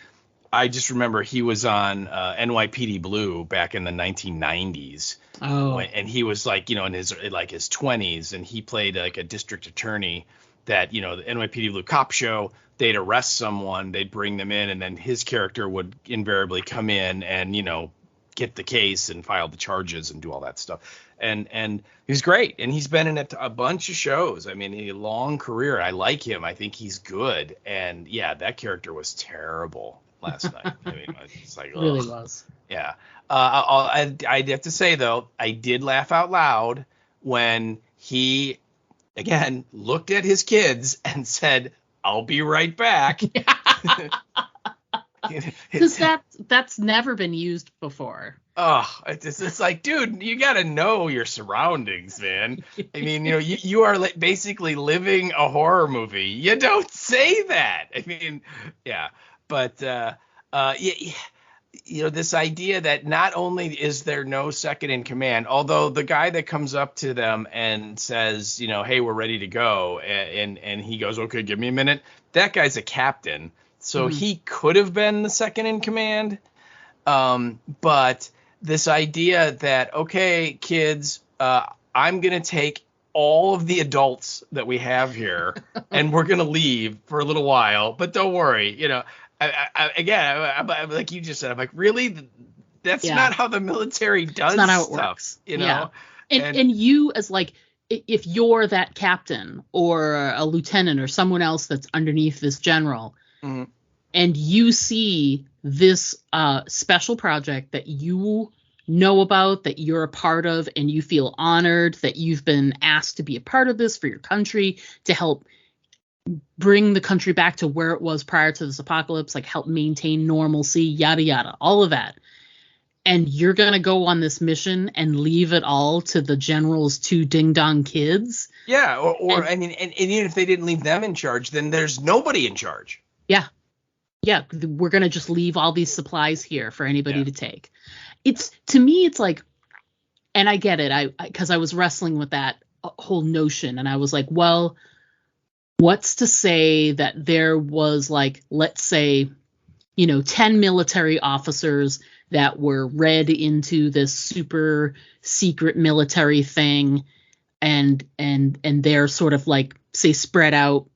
I just remember he was on NYPD Blue back in the 1990s. Oh. And he was like, in his 20s, and he played like a district attorney that, the NYPD Blue cop show, they'd arrest someone, they'd bring them in, and then his character would invariably come in and, get the case and file the charges and do all that stuff. And he's great. And he's been in a bunch of shows. I mean, a long career. I like him. I think he's good. And yeah, that character was terrible last night. I mean, it's like, it really was. Yeah. I'd have to say, though, I did laugh out loud when he, again, looked at his kids and said, "I'll be right back." Because that's never been used before. Oh, it's like, dude, you got to know your surroundings, man. I mean, you are basically living a horror movie. You don't say that. I mean, yeah. But, this idea that not only is there no second in command, although the guy that comes up to them and says, hey, we're ready to go, and he goes, okay, give me a minute. That guy's a captain. So he could have been the second in command. But this idea that, okay, kids, I'm going to take all of the adults that we have here and we're going to leave for a little while. But don't worry, I'm like you just said, I'm like, really? That's not how the military does It's not how it stuff, works. Yeah. And you as like, if you're that captain or a lieutenant or someone else that's underneath this general, and you see this special project that you know about, that you're a part of, and you feel honored that you've been asked to be a part of this for your country, to help bring the country back to where it was prior to this apocalypse, like help maintain normalcy, yada, yada, all of that. And you're going to go on this mission and leave it all to the general's two ding-dong kids. Yeah, and even if they didn't leave them in charge, then there's nobody in charge. Yeah, we're going to just leave all these supplies here for anybody to take. To me, it's like, and I get it, because I was wrestling with that whole notion, and I was like, well, what's to say that there was, like, let's say, 10 military officers that were read into this super secret military thing, and they're sort of like, say, spread out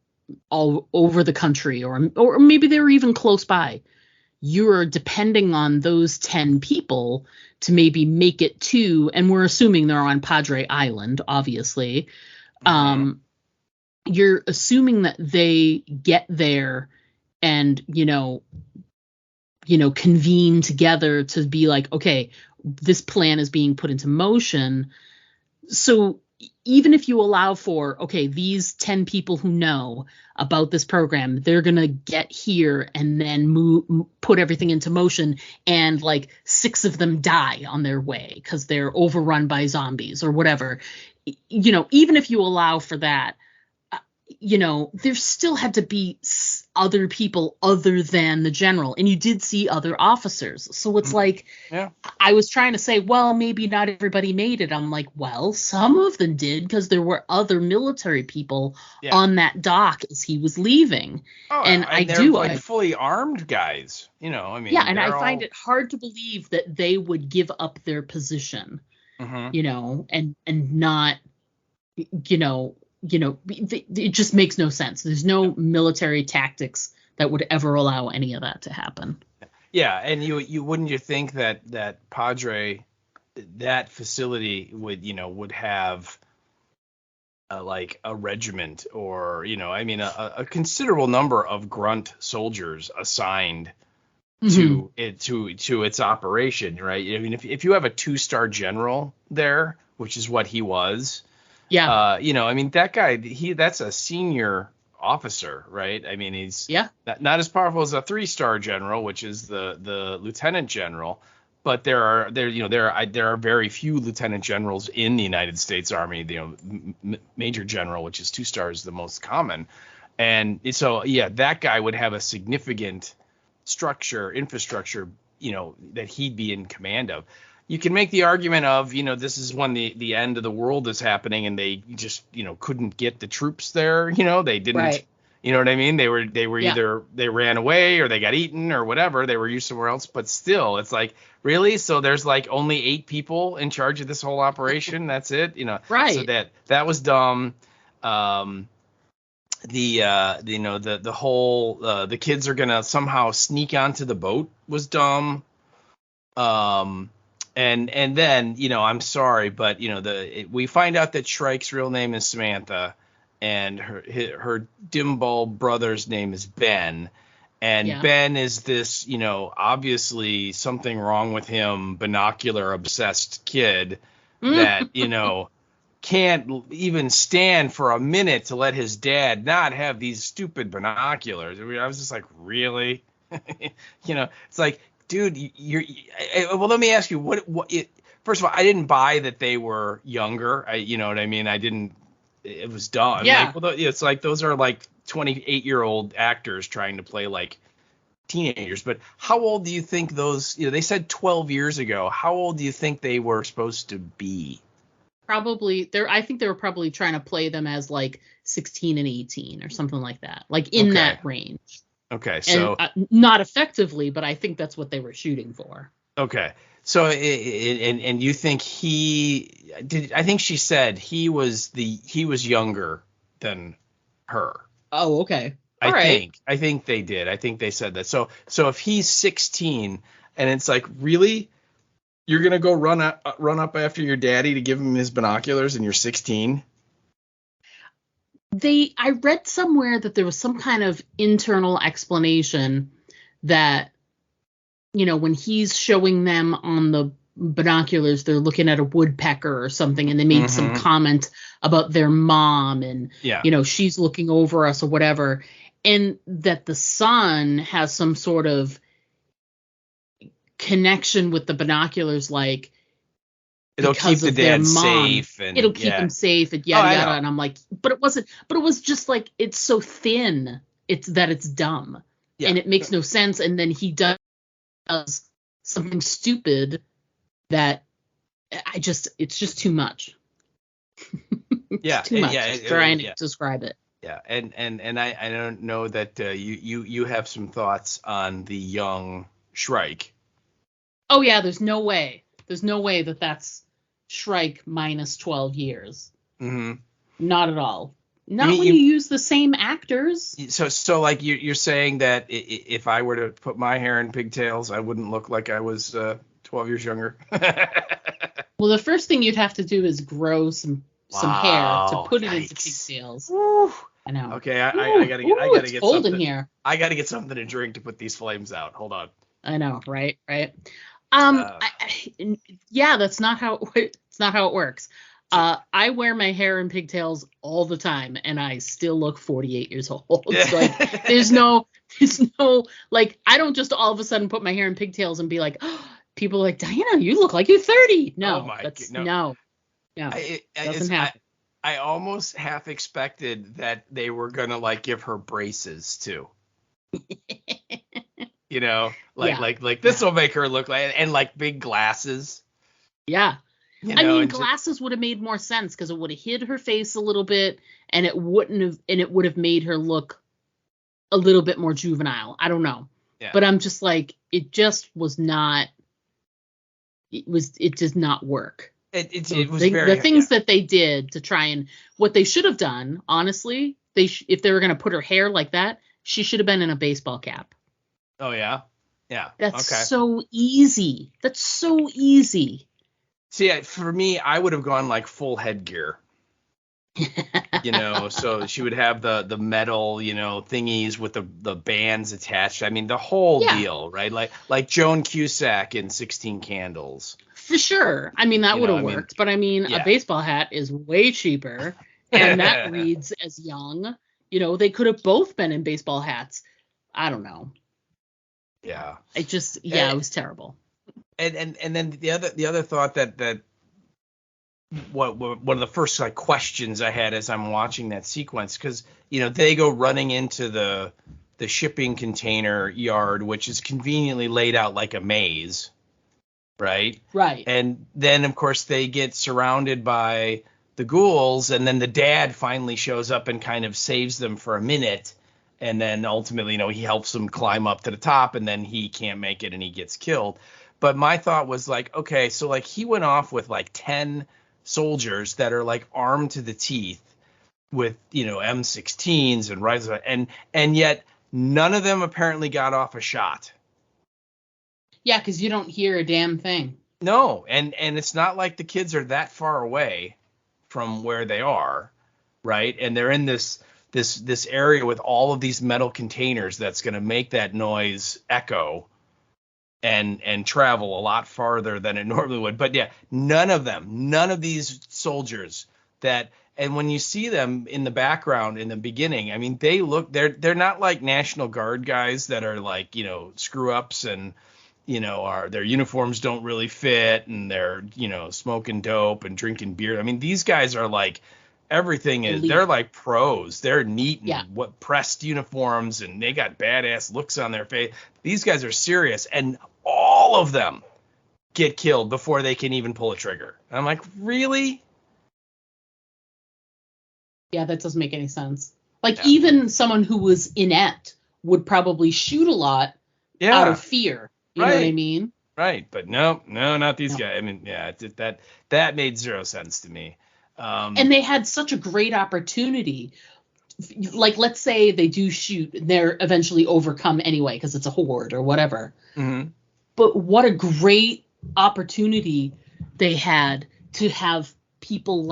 all over the country, or maybe they were even close by. You're depending on those 10 people to maybe make it to, and we're assuming they're on Padre Island, obviously. You're assuming that they get there and, convene together to be like, okay, this plan is being put into motion. So even if you allow for, okay, these 10 people who know about this program, they're going to get here and then put everything into motion, and like 6 of them die on their way because they're overrun by zombies or whatever. Even if you allow for that, there still had to be other people other than the general, and you did see other officers. So it's like, I was trying to say, well, maybe not everybody made it. I'm like, well, some of them did, because there were other military people on that dock as he was leaving. And they're fully armed guys, and I find it hard to believe that they would give up their position, and not, it just makes no sense. There's no military tactics that would ever allow any of that to happen. Yeah, and you wouldn't think that Padre, that facility would have like a regiment, or I mean a considerable number of grunt soldiers assigned to it to its operation, right? I mean, if you have a 2-star general there, which is what he was, Yeah. I mean, that guy, that's a senior officer, right? I mean, he's not as powerful as a 3-star general, which is the lieutenant general, but there are very few lieutenant generals in the United States Army. Major general, which is 2 stars, the most common, and so that guy would have a significant infrastructure, that he'd be in command of. You can make the argument of, this is when the end of the world is happening, and they just, couldn't get the troops there. They didn't, Right. You know what I mean? They were either they ran away or they got eaten or whatever. They were used somewhere else. But still, it's like, really? So there's like only 8 people in charge of this whole operation. That's it. Right. So that was dumb. The whole the kids are gonna somehow sneak onto the boat was dumb. And then I'm sorry, but we find out that Shrike's real name is Samantha, and her Dimball brother's name is Ben, and Ben is this obviously something wrong with him, binocular obsessed kid that can't even stand for a minute to let his dad not have these stupid binoculars. I mean, I was just like, really? It's like, dude, well, let me ask you, first of all, I didn't buy that they were younger. You know what I mean? I didn't, it was dumb. Yeah. Like, well, it's like, those are like 28-year-old actors trying to play like teenagers. But how old do you think those, they said 12 years ago, how old do you think they were supposed to be? Probably I think they were probably trying to play them as like 16 and 18 or something like that, like in that range. Okay, so not effectively, but I think that's what they were shooting for. Okay, so and you think he did? I think she said he was younger than her. Oh, okay. I think they did. I think they said that. So if he's 16 and it's like, really, you're gonna go run up after your daddy to give him his binoculars, and you're 16? I read somewhere that there was some kind of internal explanation that, when he's showing them on the binoculars, they're looking at a woodpecker or something, and they made some comment about their mom and, she's looking over us or whatever, and that the son has some sort of connection with the binoculars, like, it'll keep the dad safe, and it'll keep him safe, and yada yada. And I'm like, but it was just like, it's so thin, it's dumb, and it makes no sense. And then he does something stupid that it's just too much. It's too much. Trying to describe it. Yeah, and I don't know that you have some thoughts on the young Shrike. Oh yeah, there's no way that that's Shrike minus 12 years. Mm-hmm. Not at all. Not when you use the same actors. So like you're saying that if I were to put my hair in pigtails, I wouldn't look like I was 12 years younger. Well, the first thing you'd have to do is grow some hair to put it into pigtails. Woo. I know. Okay, I gotta get cold something in here. I gotta get something to drink to put these flames out. Hold on. I know, right? That's not how it works. I wear my hair in pigtails all the time, and I still look 48 years old. It's like, there's no, like, I don't just all of a sudden put my hair in pigtails and be like, oh, people are like, Diana, you look like you're 30. No, no. It doesn't happen. I almost half expected that they were gonna like give her braces too. Like this will make her look like, and like big glasses. Yeah. Glasses would have made more sense because it would have hid her face a little bit, and it would have made her look a little bit more juvenile. I don't know. Yeah. But I'm just like, it just was not. It did not work. It was very, the things that they did to try, and what they should have done, honestly, if they were going to put her hair like that, she should have been in a baseball cap. Oh yeah. Yeah. That's okay. So easy. That's so easy. See, for me, I would have gone like full headgear. So she would have the metal, thingies with the bands attached. I mean, the whole Yeah, deal, right? Like Joan Cusack in 16 Candles. for sure. I mean, that would have I mean, worked, but I mean, a yeah. baseball hat is way cheaper, and that reads as young. They could have both been in baseball hats. I don't know. Yeah. It was terrible. And then the other thought that what one of the first like questions I had as I'm watching that sequence, because they go running into the shipping container yard, which is conveniently laid out like a maze, right? Right. And then of course they get surrounded by the ghouls, and then the dad finally shows up and kind of saves them for a minute, and then ultimately he helps them climb up to the top, and then he can't make it and he gets killed. But my thought was like, okay, so like he went off with like 10 soldiers that are like armed to the teeth with M16s and rifles, and yet none of them apparently got off a shot. Yeah, because you don't hear a damn thing. No, and it's not like the kids are that far away from where they are, right? And they're in this area with all of these metal containers that's going to make that noise echo and travel a lot farther than it normally would. But yeah, none of these soldiers and when you see them in the background in the beginning, I mean, they're not like National Guard guys that are like, screw ups and, their uniforms don't really fit and they're, smoking dope and drinking beer. I mean, these guys are like, everything is, they're like pros. They're neat and pressed uniforms, and they got badass looks on their face. These guys are serious, and all of them get killed before they can even pull a trigger. And I'm like, really? Yeah, that doesn't make any sense. Like, even someone who was inept would probably shoot a lot out of fear. You know what I mean? Right. But no, not these guys. I mean, yeah, that made zero sense to me. And they had such a great opportunity. Like, let's say they do shoot, they're eventually overcome anyway because it's a horde or whatever. Mm-hmm. But what a great opportunity they had to have people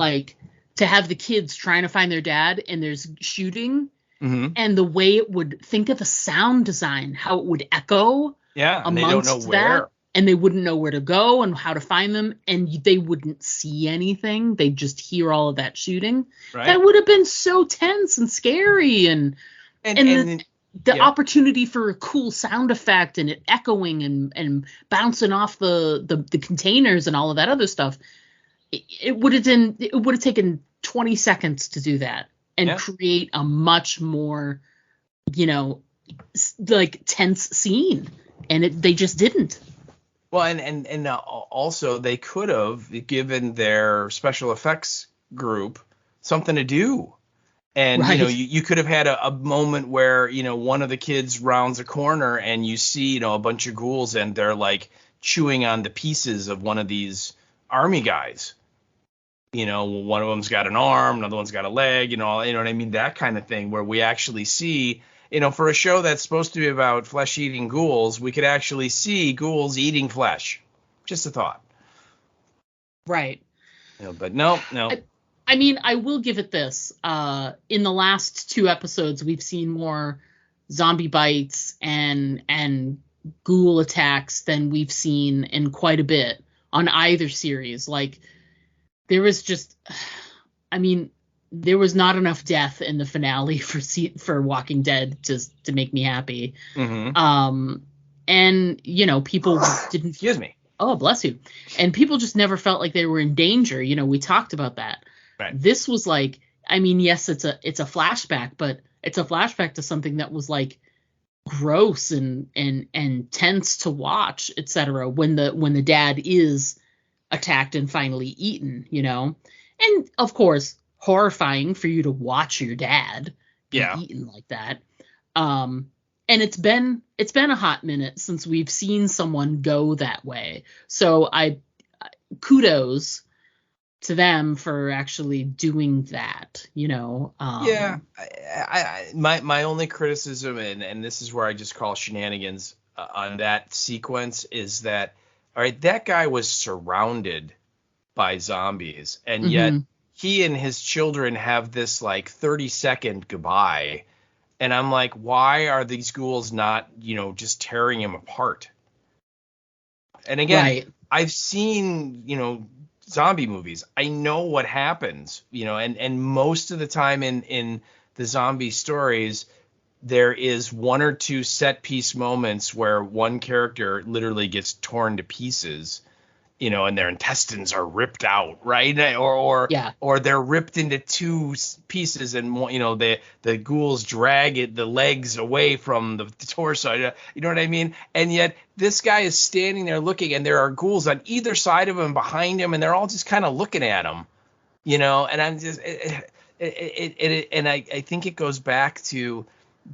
to have the kids trying to find their dad, and there's shooting, and the way it would, think of the sound design, how it would echo and they don't know where. that, and they wouldn't know where to go and how to find them, and they wouldn't see anything. They'd just hear all of that shooting. Right. That would have been so tense and scary, and the opportunity for a cool sound effect and it echoing and bouncing off the containers and all of that other stuff. It would have taken 20 seconds to do that and create a much more, like tense scene. And they just didn't. Well, and also they could have given their special effects group something to do. And, you could have had a moment where, one of the kids rounds a corner and you see, a bunch of ghouls and they're like chewing on the pieces of one of these army guys. One of them's got an arm, another one's got a leg, you know what I mean? That kind of thing where we actually see, for a show that's supposed to be about flesh-eating ghouls, we could actually see ghouls eating flesh. Just a thought. Right. But no. I mean, I will give it this. In the last 2 episodes, we've seen more zombie bites and ghoul attacks than we've seen in quite a bit on either series. Like, there was just, there was not enough death in the finale for Walking Dead to make me happy. Mm-hmm. And people didn't. Excuse me. Oh, bless you. And people just never felt like they were in danger. We talked about that. Right. This was like, yes, it's a flashback, but it's a flashback to something that was like gross and tense to watch, etc. When the dad is attacked and finally eaten, and of course horrifying for you to watch your dad be eaten like that. And it's been a hot minute since we've seen someone go that way. So kudos to them for actually doing that, My only criticism, and this is where I just call shenanigans on that sequence, is that, all right, that guy was surrounded by zombies, and yet he and his children have this like 30-second goodbye, and I'm like, why are these ghouls not, just tearing him apart? And again, Right. I've seen, zombie movies. I know what happens, and most of the time in the zombie stories, there is one or two set piece moments where one character literally gets torn to pieces, and their intestines are ripped out, right? Or they're ripped into two pieces, and the ghouls drag the legs away from the torso. You know what I mean? And yet this guy is standing there looking, and there are ghouls on either side of him, behind him, and they're all just kind of looking at him, And I'm just, and I think it goes back to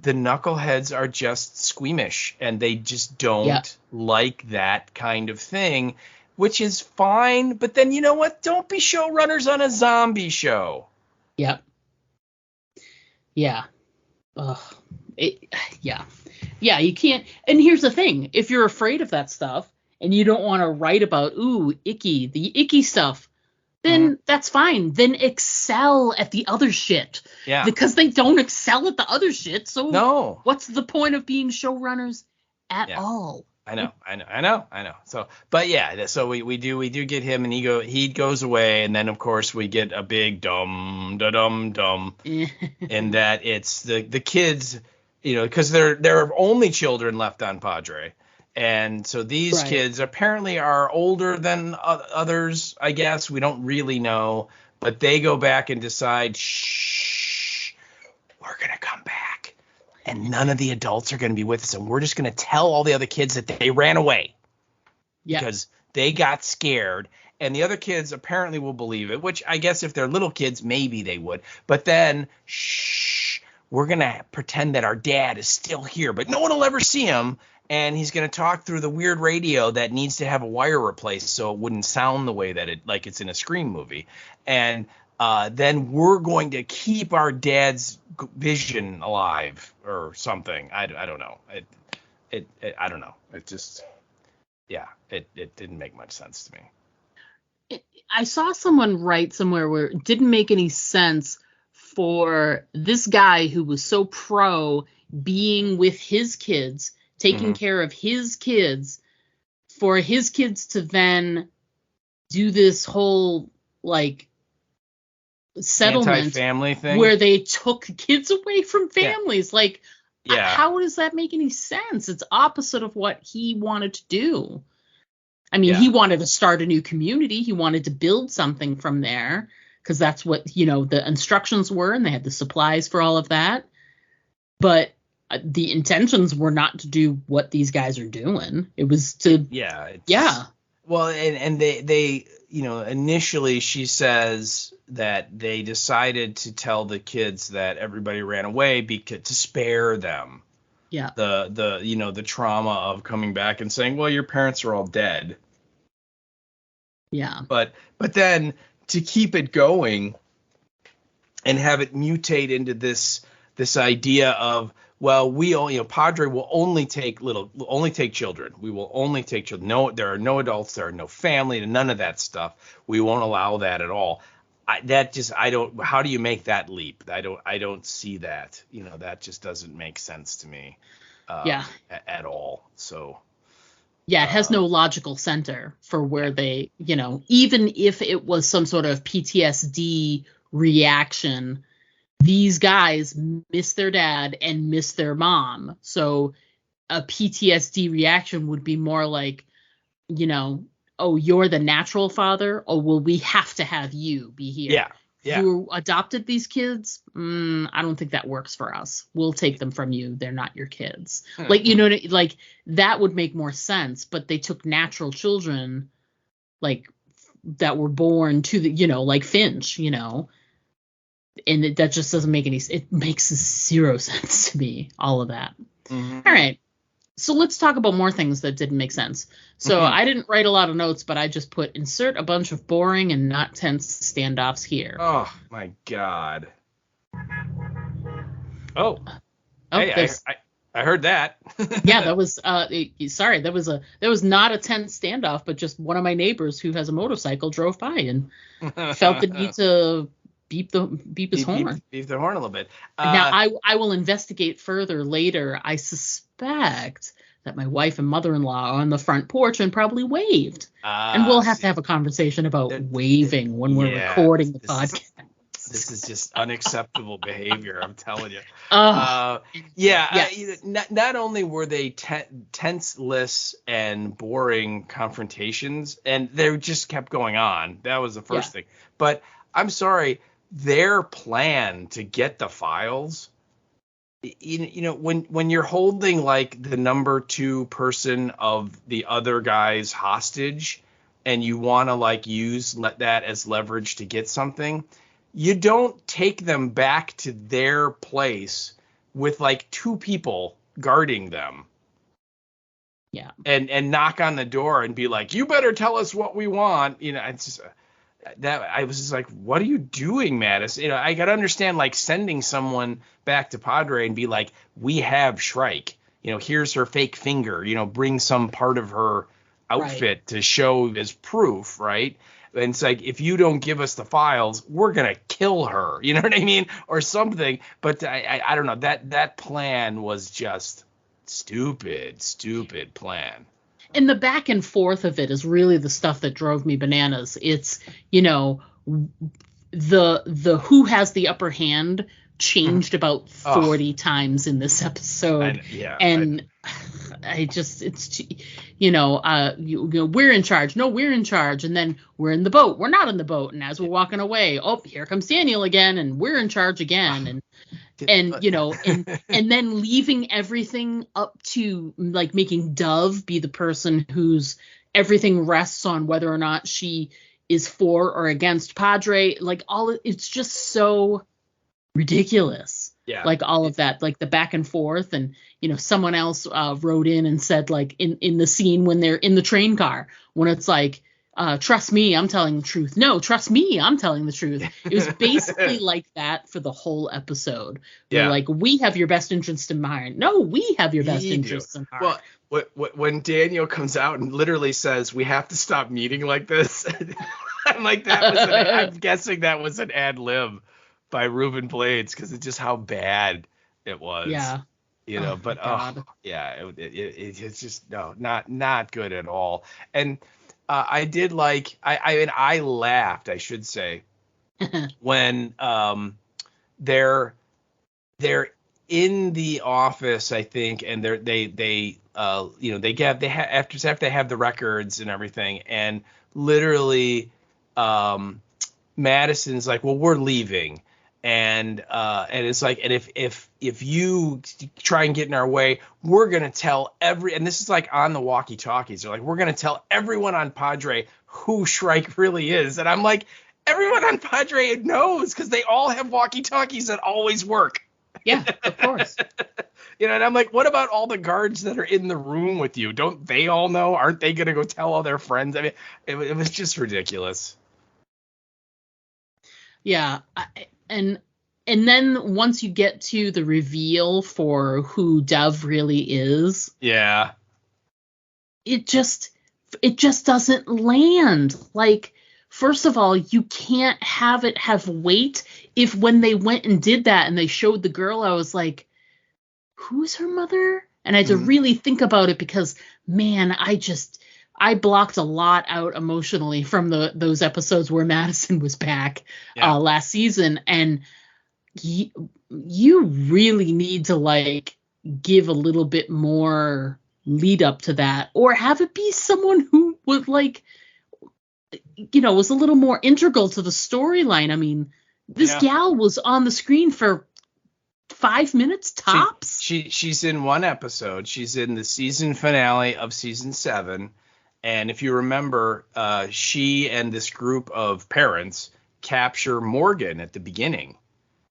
the knuckleheads are just squeamish, and they just don't like that kind of thing. Which is fine, but then you know what? Don't be showrunners on a zombie show. Yep. Yeah. Ugh. Yeah, you can't. And here's the thing. If you're afraid of that stuff and you don't want to write about, the icky stuff, then that's fine. Then excel at the other shit. Yeah. Because they don't excel at the other shit. So no. What's the point of being showrunners at all? I know. So, but yeah, so we do get him, and he goes away, and then of course we get a big dum, and that it's the kids, because there are only children left on Padre, and so these kids apparently are older than others. I guess we don't really know, but they go back and decide, shh, we're gonna come back. And none of the adults are going to be with us, and we're just going to tell all the other kids that they ran away because they got scared, and the other kids apparently will believe it, which I guess if they're little kids, maybe they would. But then, shh, we're going to pretend that our dad is still here, but no one will ever see him, and he's going to talk through the weird radio that needs to have a wire replaced so it wouldn't sound the way that it's in a Scream movie. And then we're going to keep our dad's vision alive or something. I don't know. I don't know. It just, it didn't make much sense to me. I saw someone write somewhere where it didn't make any sense for this guy who was so pro being with his kids, taking care of his kids, for his kids to then do this whole settlement anti-family thing where they took kids away from families. How does that make any sense? It's opposite of what he wanted to do. I mean, he wanted to start a new community. He wanted to build something from there because that's what, the instructions were, and they had the supplies for all of that. But the intentions were not to do what these guys are doing. It was to Well, and they initially she says that they decided to tell the kids that everybody ran away to spare them. Yeah. The trauma of coming back and saying, well, your parents are all dead. Yeah. But then to keep it going and have it mutate into this idea of, well, Padre will only take children. We will only take children. No, there are no adults. There are no family. None of that stuff. We won't allow that at all. How do you make that leap? I don't see that. That just doesn't make sense to me. At all. So. Yeah, it has no logical center for where they, even if it was some sort of PTSD reaction, these guys miss their dad and miss their mom. So a PTSD reaction would be more like, oh, you're the natural father. Oh, well, we have to have you be here. Yeah. You adopted these kids. I don't think that works for us. We'll take them from you. They're not your kids. That would make more sense. But they took natural children, that were born to the, Finch, and that just doesn't make it makes zero sense to me, all of that. Mm-hmm. All right. So let's talk about more things that didn't make sense. So I didn't write a lot of notes, but I just put insert a bunch of boring and not tense standoffs here. Oh my God. Oh, hey, I heard that. Yeah, that was sorry, that was not a tense standoff, but just one of my neighbors who has a motorcycle drove by and felt the need to beep his horn. Beep the horn a little bit. Now I will investigate further later. I suspect that my wife and mother-in-law are on the front porch and probably waved. And we'll have to have a conversation about waving when we're recording the podcast. This is just unacceptable behavior, I'm telling you. Yes. Not only were they tenseless and boring confrontations, and they just kept going on. That was the first thing. But I'm sorry, their plan to get the files, when you're holding like the number 2 person of the other guy's hostage, and you want to like use that as leverage to get something, you don't take them back to their place with like 2 people guarding them. Yeah. And knock on the door and be like, you better tell us what we want. It's just that I was just like, what are you doing, Madison? I got to understand like sending someone back to Padre and be like, we have Shrike. Here's her fake finger. Bring some part of her outfit to show as proof, right? And it's like, if you don't give us the files, we're going to kill her. You know what I mean? Or something. But I don't know. That plan was just stupid plan. And the back and forth of it is really the stuff that drove me bananas. It's, the who has the upper hand changed about 40 times in this episode. We're in charge. No, we're in charge. And then we're in the boat. We're not in the boat. And as we're walking away, here comes Daniel again, and we're in charge again. And then leaving everything up to like making Dove be the person whose everything rests on whether or not she is for or against Padre. Like it's just so ridiculous. Yeah. Like all of that, like the back and forth. And, someone else wrote in and said like in the scene when they're in the train car, when it's like, trust me, I'm telling the truth. No, trust me, I'm telling the truth. It was basically like that for the whole episode. Yeah. Like, we have your best interest in mind. No, we have your best interest in heart. Well, when Daniel comes out and literally says, we have to stop meeting like this, I'm like, I'm guessing that was an ad lib by Ruben Blades, because it's just how bad it was. Yeah. It's just not good at all. And I did like, I laughed, I should say, when they're in the office, I think, and they have the records and everything, and literally Madison's like, well, we're leaving. And it's like, and if you try and get in our way, we're going to tell and this is like on the walkie-talkies. They're like, we're going to tell everyone on Padre who Shrike really is. And I'm like, everyone on Padre knows, because they all have walkie-talkies that always work. Yeah, of course. And I'm like, what about all the guards that are in the room with you? Don't they all know? Aren't they going to go tell all their friends? I mean, it was just ridiculous. Yeah. And then once you get to the reveal for who Dove really is, yeah, it just doesn't land. Like, first of all, you can't have it have weight if when they went and did that and they showed the girl, I was like, who's her mother? And I had to really think about it, because, man, I blocked a lot out emotionally from those episodes where Madison was back last season. And you really need to like give a little bit more lead up to that, or have it be someone who would like, was a little more integral to the storyline. I mean, this gal was on the screen for 5 minutes tops. She's in one episode. She's in the season finale of season 7. And if you remember, she and this group of parents capture Morgan at the beginning.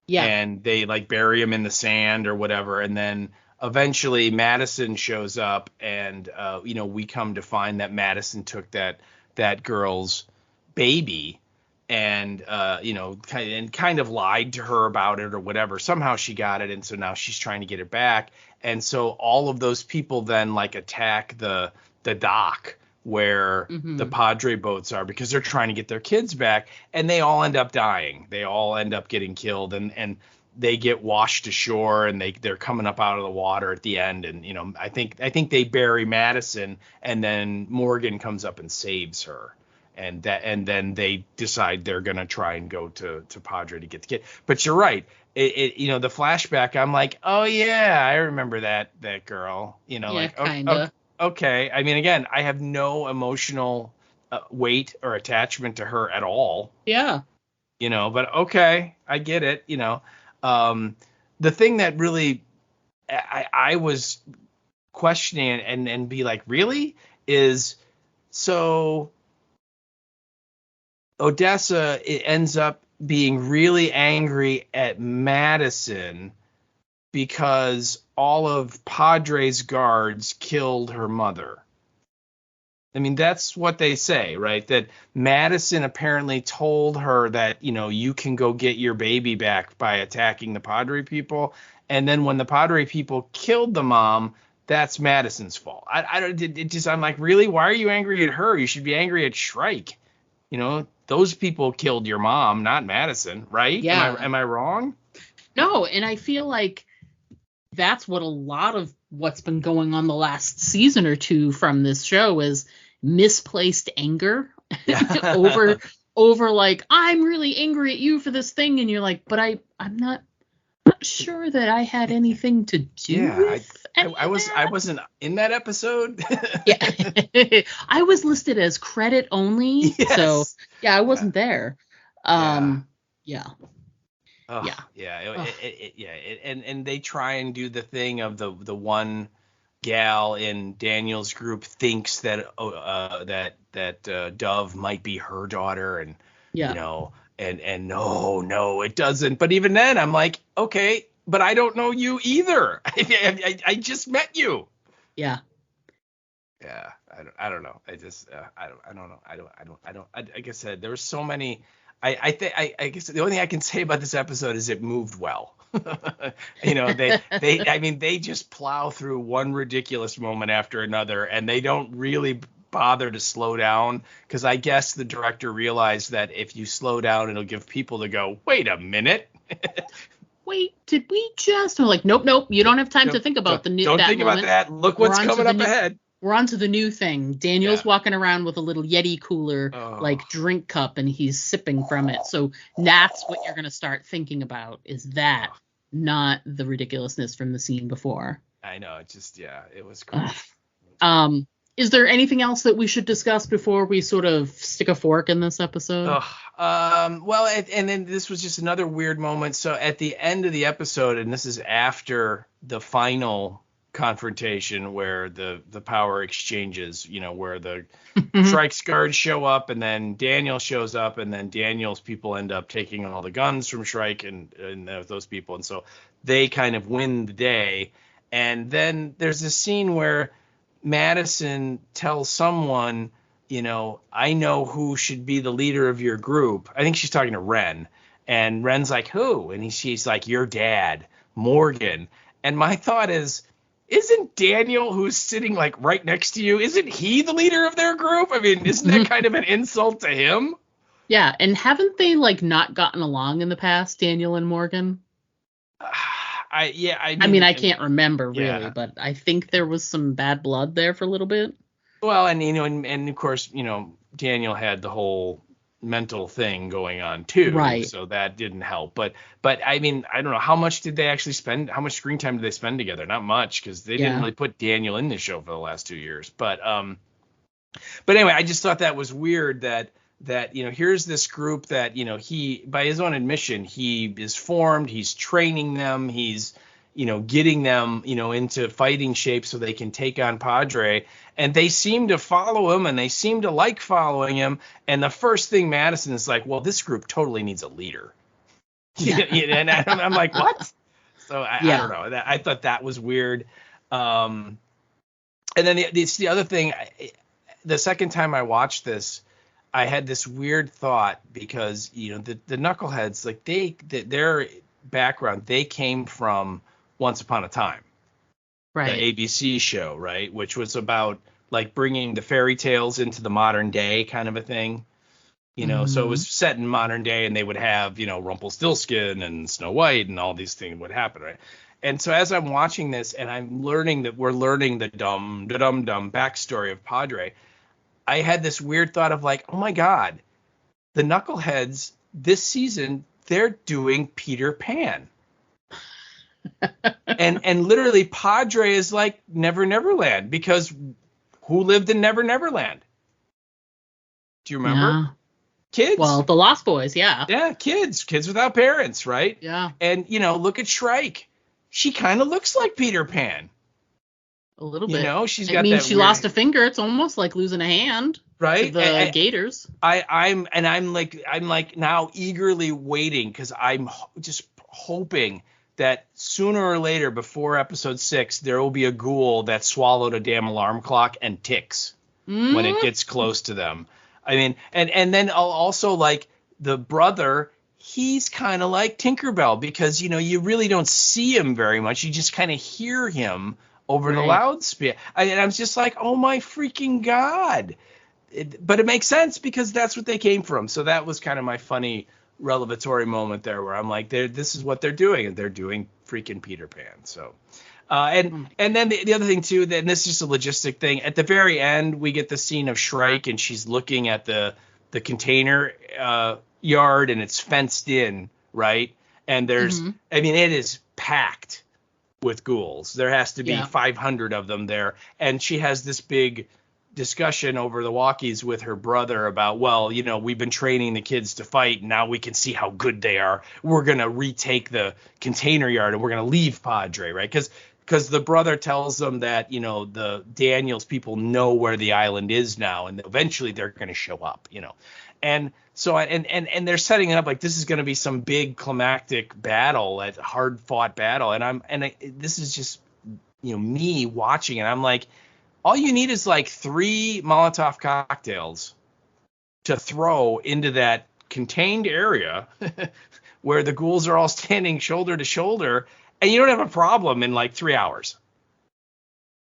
Yeah. And they like bury him in the sand or whatever. And then eventually Madison shows up, and, we come to find that Madison took that girl's baby and, kind of lied to her about it or whatever. Somehow she got it. And so now she's trying to get it back. And so all of those people then like attack the dock where the Padre boats are, because they're trying to get their kids back, and they all end up dying. They all end up getting killed, and they get washed ashore, and they're coming up out of the water at the end. And, I think they bury Madison, and then Morgan comes up and saves her. And then they decide they're going to try and go to Padre to get the kid. But you're right. The flashback, I'm like, oh yeah, I remember that girl, kinda. Okay. I mean, again, I have no emotional weight or attachment to her at all. Yeah. But okay, I get it. The thing that really I was questioning and be like, really, is so Odessa, it ends up being really angry at Madison because all of Padre's guards killed her mother. I mean, that's what they say, right? That Madison apparently told her that, you can go get your baby back by attacking the Padre people. And then when the Padre people killed the mom, that's Madison's fault. I'm like, really? Why are you angry at her? You should be angry at Shrike. Those people killed your mom, not Madison, right? Yeah. Am I wrong? No, and I feel like that's what a lot of what's been going on the last season or two from this show is misplaced anger over like, I'm really angry at you for this thing, and you're like, but I'm not sure that I had anything to do with I wasn't in that episode. Yeah. I was listed as credit only. Yes. So yeah, I wasn't there. Yeah. Oh, yeah. And they try and do the thing of the one gal in Daniel's group thinks that Dove might be her daughter, and and no, it doesn't. But even then, I'm like, okay, but I don't know you either. I just met you. Yeah. Yeah. I don't know. I just I don't know. I don't. Like I said, there were so many. I guess the only thing I can say about this episode is it moved well. They just plow through one ridiculous moment after another, and they don't really bother to slow down, because I guess the director realized that if you slow down, it'll give people to go, wait a minute. Wait, did we just? I'm like, nope. You don't have time to think about the new. Don't think about that. Look what's coming up ahead. We're on to the new thing. Daniel's walking around with a little Yeti cooler, like drink cup, and he's sipping from it. So that's what you're going to start thinking about, is that, not the ridiculousness from the scene before. I know. It just, it was cool. Is there anything else that we should discuss before we sort of stick a fork in this episode? Well, and then this was just another weird moment. So at the end of the episode, and this is after the final confrontation where the power exchanges, where the Shrike's guards show up, and then Daniel shows up, and then Daniel's people end up taking all the guns from Shrike and those people, and so they kind of win the day. And then there's a scene where Madison tells someone, I know who should be the leader of your group. I think she's talking to Ren, and Ren's like, who? And she's like, your dad, Morgan. And my thought is, isn't Daniel, who's sitting like right next to you, isn't he the leader of their group? I mean, isn't that kind of an insult to him? Yeah, and haven't they like not gotten along in the past, Daniel and Morgan? I mean, I can't remember really, but I think there was some bad blood there for a little bit. Well, and and of course, Daniel had the whole mental thing going on too, right? So that didn't help. But I mean, I don't know, how much did they actually spend? How much screen time did they spend together? Not much, because they didn't really put Daniel in the show for the last 2 years. But anyway, I just thought that was weird that here's this group that he, by his own admission, he is formed, he's training them, he's getting them into fighting shape so they can take on Padre, and they seem to follow him, and they seem to like following him. And the first thing Madison is like, well, this group totally needs a leader. And I'm like, what? So I don't know. I thought that was weird. And then the other thing, the second time I watched this, I had this weird thought, because the knuckleheads, like their background, they came from Once Upon a Time, right? The ABC show, right, which was about like bringing the fairy tales into the modern day kind of a thing. So it was set in modern day, and they would have, Rumpelstiltskin and Snow White and all these things would happen, right? And so as I'm watching this and I'm learning that we're learning the dumb backstory of Padre, I had this weird thought of like, oh my God, the Knuckleheads this season, they're doing Peter Pan. and literally Padre is like Never Neverland, because who lived in Never Neverland? Do you remember? Yeah. Kids. Well, the Lost Boys, yeah. Yeah, kids without parents, right? Yeah. And, look at Shrike. She kind of looks like Peter Pan. A little bit. She's got that she lost a finger. It's almost like losing a hand. Right? To the Gators. I'm like now eagerly waiting, because I'm just hoping that sooner or later, before episode 6, there will be a ghoul that swallowed a damn alarm clock and ticks when it gets close to them. I mean, and then also, like, the brother, he's kind of like Tinkerbell, because, you really don't see him very much. You just kind of hear him over the loudspeaker. And I'm just like, oh my freaking God. But it makes sense, because that's what they came from. So that was kind of my funny revelatory moment there, where I'm like, this is what they're doing, and they're doing freaking Peter Pan. So and then the other thing too, and this is just a logistic thing, at the very end we get the scene of Shrike, and she's looking at the container yard, and it's fenced in, right? And there's I mean, it is packed with ghouls. There has to be 500 of them there, and she has this big discussion over the walkies with her brother about, well, we've been training the kids to fight, and now we can see how good they are. We're going to retake the container yard, and we're going to leave Padre, right? Because the brother tells them that, the Daniels people know where the island is now, and eventually they're going to show up, And so, and they're setting it up like this is going to be some big climactic battle, a hard fought battle. And this is just, me watching it. I'm like, all you need is like 3 Molotov cocktails to throw into that contained area where the ghouls are all standing shoulder to shoulder, and you don't have a problem in like 3 hours.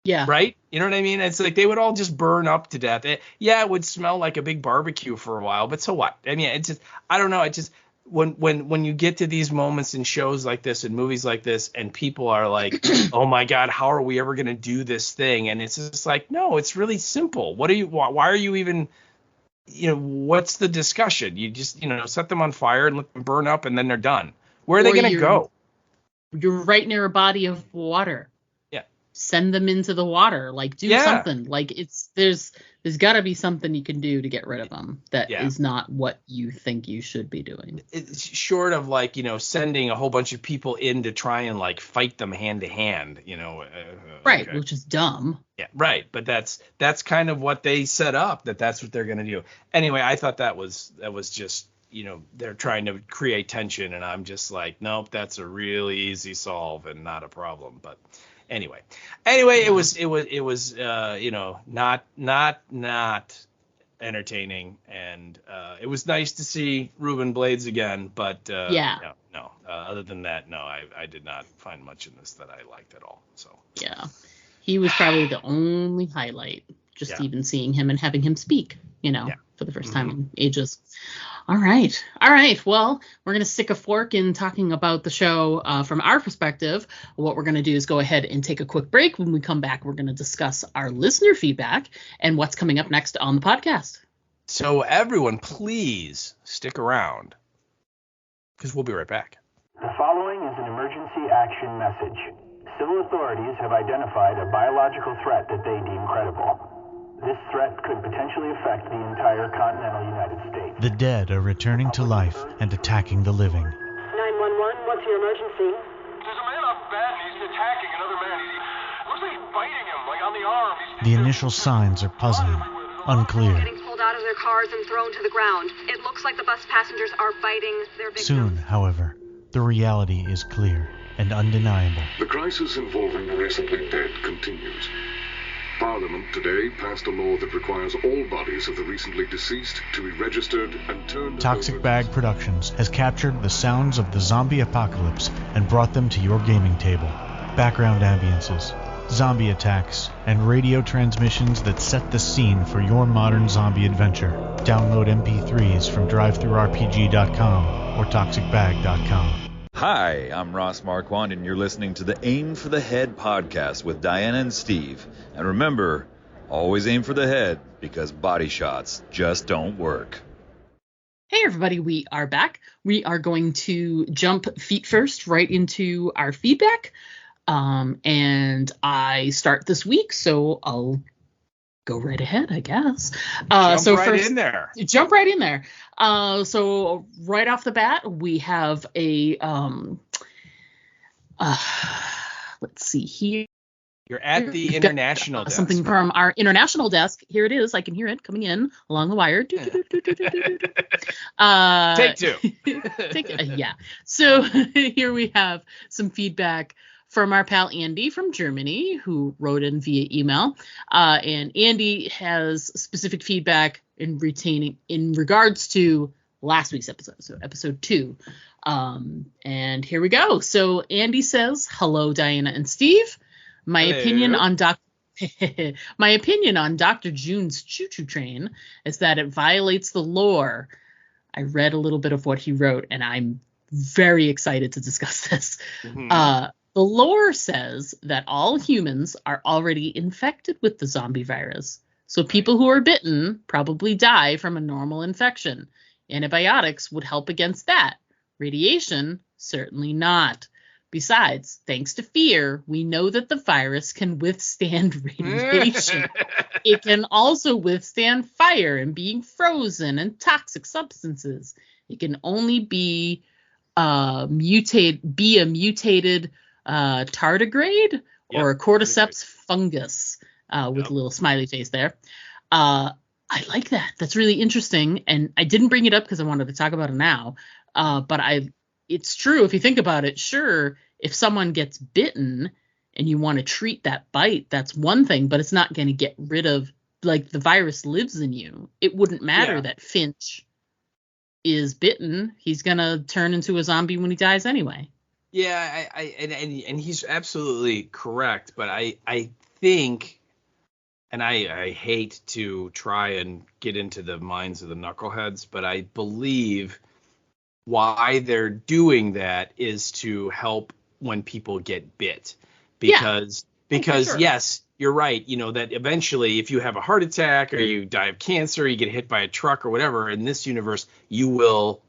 Yeah. Right? You know what I mean? It's like they would all just burn up to death. It would smell like a big barbecue for a while, but so what? I mean, it's just, I don't know. It just, when you get to these moments in shows like this and movies like this, and people are like, oh my God, how are we ever going to do this thing? And it's just like, no, it's really simple. Why are you even, what's the discussion? You just, set them on fire and let them burn up, and then they're done. Where are they going to go? You're right near a body of water. Yeah. Send them into the water. Like, do something. Like, there's got to be something you can do to get rid of them that is not what you think you should be doing. It's short of like, sending a whole bunch of people in to try and like fight them hand to hand, right, okay. Which is dumb. Yeah, right. But that's kind of what they set up, that's what they're going to do. Anyway, I thought that was just, they're trying to create tension, and I'm just like, nope, that's a really easy solve and not a problem. But Anyway, it was not entertaining, and it was nice to see Ruben Blades again, but no. Other than that, no, I did not find much in this that I liked at all. So yeah, he was probably the only highlight. Just even seeing him and having him speak, for the first time in ages. All right. Well, we're going to stick a fork in talking about the show from our perspective. What we're going to do is go ahead and take a quick break. When we come back, we're going to discuss our listener feedback and what's coming up next on the podcast. So everyone, please stick around, because we'll be right back. The following is an emergency action message. Civil authorities have identified a biological threat that they deem credible. This threat could potentially affect the entire continental United States. The dead are returning to life and attacking the living. 911, what's your emergency? There's a man on bed, and he's attacking another man. Looks like he's biting him, like on the arm. The initial signs are puzzling, unclear. Getting pulled out of their cars and thrown to the ground. It looks like the bus passengers are biting their victims. Soon, however, the reality is clear and undeniable. The crisis involving the recently dead continues. Parliament today passed a law that requires all bodies of the recently deceased to be registered and turned Toxic over. Bag Productions has captured the sounds of the zombie apocalypse and brought them to your gaming table. Background ambiences, zombie attacks, and radio transmissions that set the scene for your modern zombie adventure. Download MP3s from DriveThruRPG.com or ToxicBag.com. Hi, I'm Ross Marquand, and you're listening to the Aim for the Head podcast with Diana and Steve. And remember, always aim for the head, because body shots just don't work. Hey everybody, we are back. We are going to jump feet first right into our feedback. And I start this week, so I'll go right ahead, I guess. Jump right in there. So right off the bat, we have a let's see here. You're at the international desk. Something from our international desk. Here it is. I can hear it coming in along the wire. Take two. Yeah. So here we have some feedback from our pal Andy from Germany, who wrote in via email. And Andy has specific feedback in regards to last week's episode, so episode 2. And here we go. So Andy says, "Hello, Diana and Steve. My opinion on Dr. June's choo-choo train is that it violates the lore." I read a little bit of what he wrote, and I'm very excited to discuss this. Mm-hmm. The lore says that all humans are already infected with the zombie virus, so people who are bitten probably die from a normal infection. Antibiotics would help against that. Radiation, certainly not. Besides, thanks to fear, we know that the virus can withstand radiation. It can also withstand fire and being frozen and toxic substances. It can only be a mutated tardigrade or a cordyceps fungus with a little smiley face there. I like that. That's really interesting. And I didn't bring it up because I wanted to talk about it now. But it's true. If you think about it, sure, if someone gets bitten and you want to treat that bite, that's one thing, but it's not going to get rid of, like, the virus lives in you. It wouldn't matter that Finch is bitten. He's going to turn into a zombie when he dies anyway. Yeah, and he's absolutely correct, but I think, and I hate to try and get into the minds of the knuckleheads, but I believe why they're doing that is to help when people get bit, because sure. Yes, you're right, that eventually if you have a heart attack or you die of cancer, you get hit by a truck or whatever, in this universe you will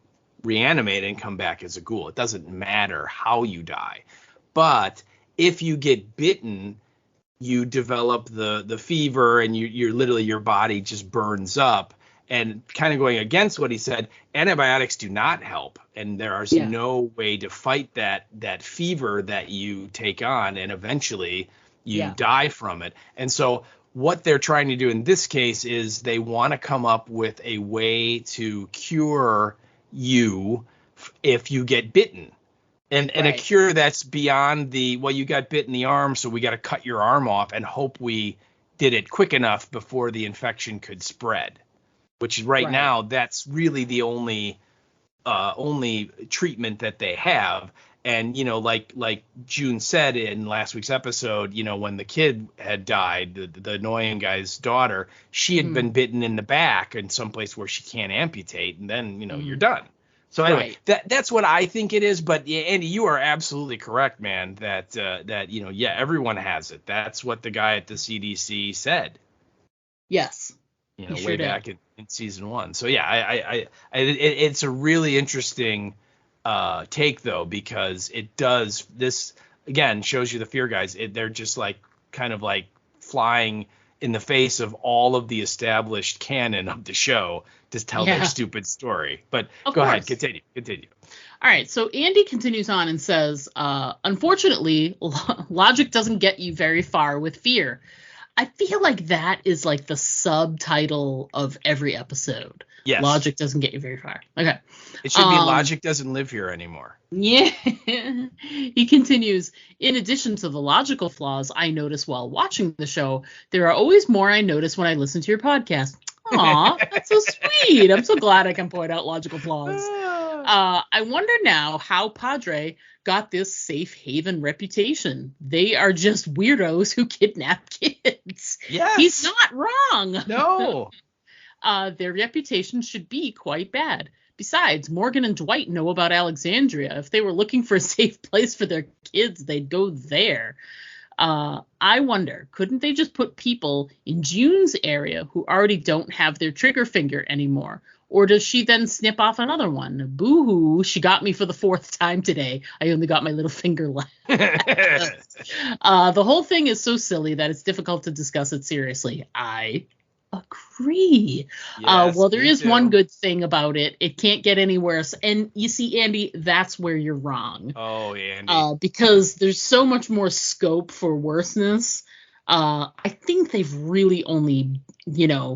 reanimate and come back as a ghoul. It doesn't matter how you die. But if you get bitten, you develop the fever, and you're literally, your body just burns up. And kind of going against what he said, antibiotics do not help, and there is no way to fight that fever that you take on, and eventually you die from it. And so what they're trying to do in this case is they want to come up with a way to cure you if you get bitten. And a cure that's beyond you got bit in the arm, so we got to cut your arm off and hope we did it quick enough before the infection could spread. Which right now, that's really the only treatment that they have. And, like June said in last week's episode, when the kid had died, the annoying guy's daughter, she had been bitten in the back in some place where she can't amputate, and then, you're done. So anyway, that's what I think it is. But Andy, you are absolutely correct, man, that everyone has it. That's what the guy at the CDC said. Yes. Way back in season 1. So it's a really interesting take, though, because it does this again shows you the fear guys. They're just kind of flying in the face of all of the established canon of the show to tell their stupid story. But go ahead, continue. All right, so Andy continues on and says, unfortunately, logic doesn't get you very far with fear. I feel like that is the subtitle of every episode. Yes. Logic doesn't get you very far. Okay. It should be logic doesn't live here anymore. Yeah. He continues, in addition to the logical flaws I notice while watching the show, there are always more I notice when I listen to your podcast. Aw, that's so sweet. I'm so glad I can point out logical flaws. I wonder now how Padre got this safe haven reputation. They are just weirdos who kidnap kids. Yes. He's not wrong. No. Their reputation should be quite bad. Besides, Morgan and Dwight know about Alexandria. If they were looking for a safe place for their kids, they'd go there. I wonder, couldn't they just put people in June's area who already don't have their trigger finger anymore? Or does she then snip off another one? Boo-hoo, she got me for the 4th time today. I only got my little finger left. The whole thing is so silly that it's difficult to discuss it seriously. I agree. Yes, Well, there me is too. one good thing about it. It can't get any worse. And you see, Andy, that's where you're wrong. Oh, Andy. Because there's so much more scope for worseness. I think they've really only,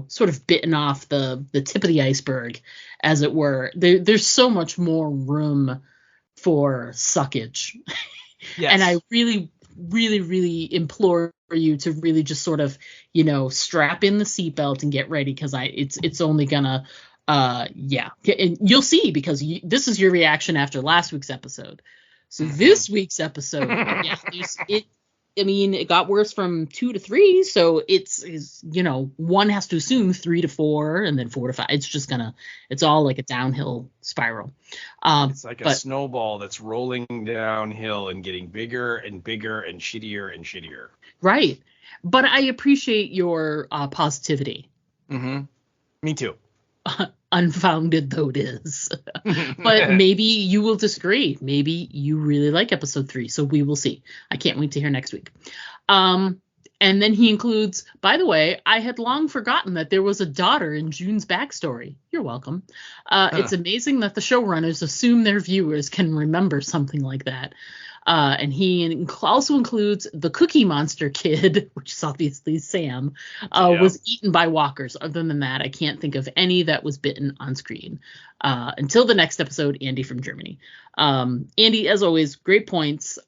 sort of bitten off the tip of the iceberg, as it were. There's so much more room for suckage. Yes. And I really, really, really implore you to really just sort of, strap in the seatbelt and get ready, because it's only gonna, and you'll see, because this is your reaction after last week's episode. So this week's episode, it got worse from 2 to 3, so it's one has to assume 3 to 4 and then 4 to 5. It's all like a downhill spiral. It's like a snowball that's rolling downhill and getting bigger and bigger and shittier. Right. But I appreciate your positivity. Mm-hmm. Me too. Unfounded though it is. But maybe you will disagree. Maybe you really like episode 3. So we will see. I can't wait to hear next week. And then he includes, by the way, I had long forgotten that there was a daughter in June's backstory. You're welcome. It's amazing that the showrunners assume their viewers can remember something like that. And he also includes the Cookie Monster kid, which is obviously Sam, was eaten by walkers. Other than that, I can't think of any that was bitten on screen. Until the next episode, Andy from Germany. Andy, as always, great points,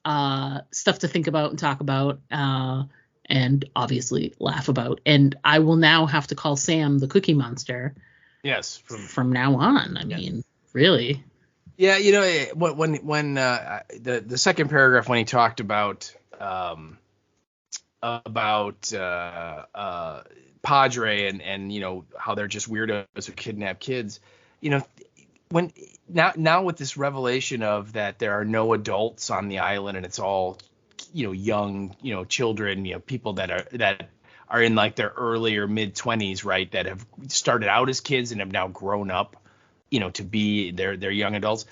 stuff to think about and talk about, and obviously laugh about. And I will now have to call Sam the Cookie Monster. Yes. From now on. I mean, really. Yeah, when the second paragraph, when he talked about Padre and how they're just weirdos who kidnap kids, when now with this revelation of that there are no adults on the island and it's all young children, people that are in like their early or mid 20s, right, that have started out as kids and have now grown up to be their young adults.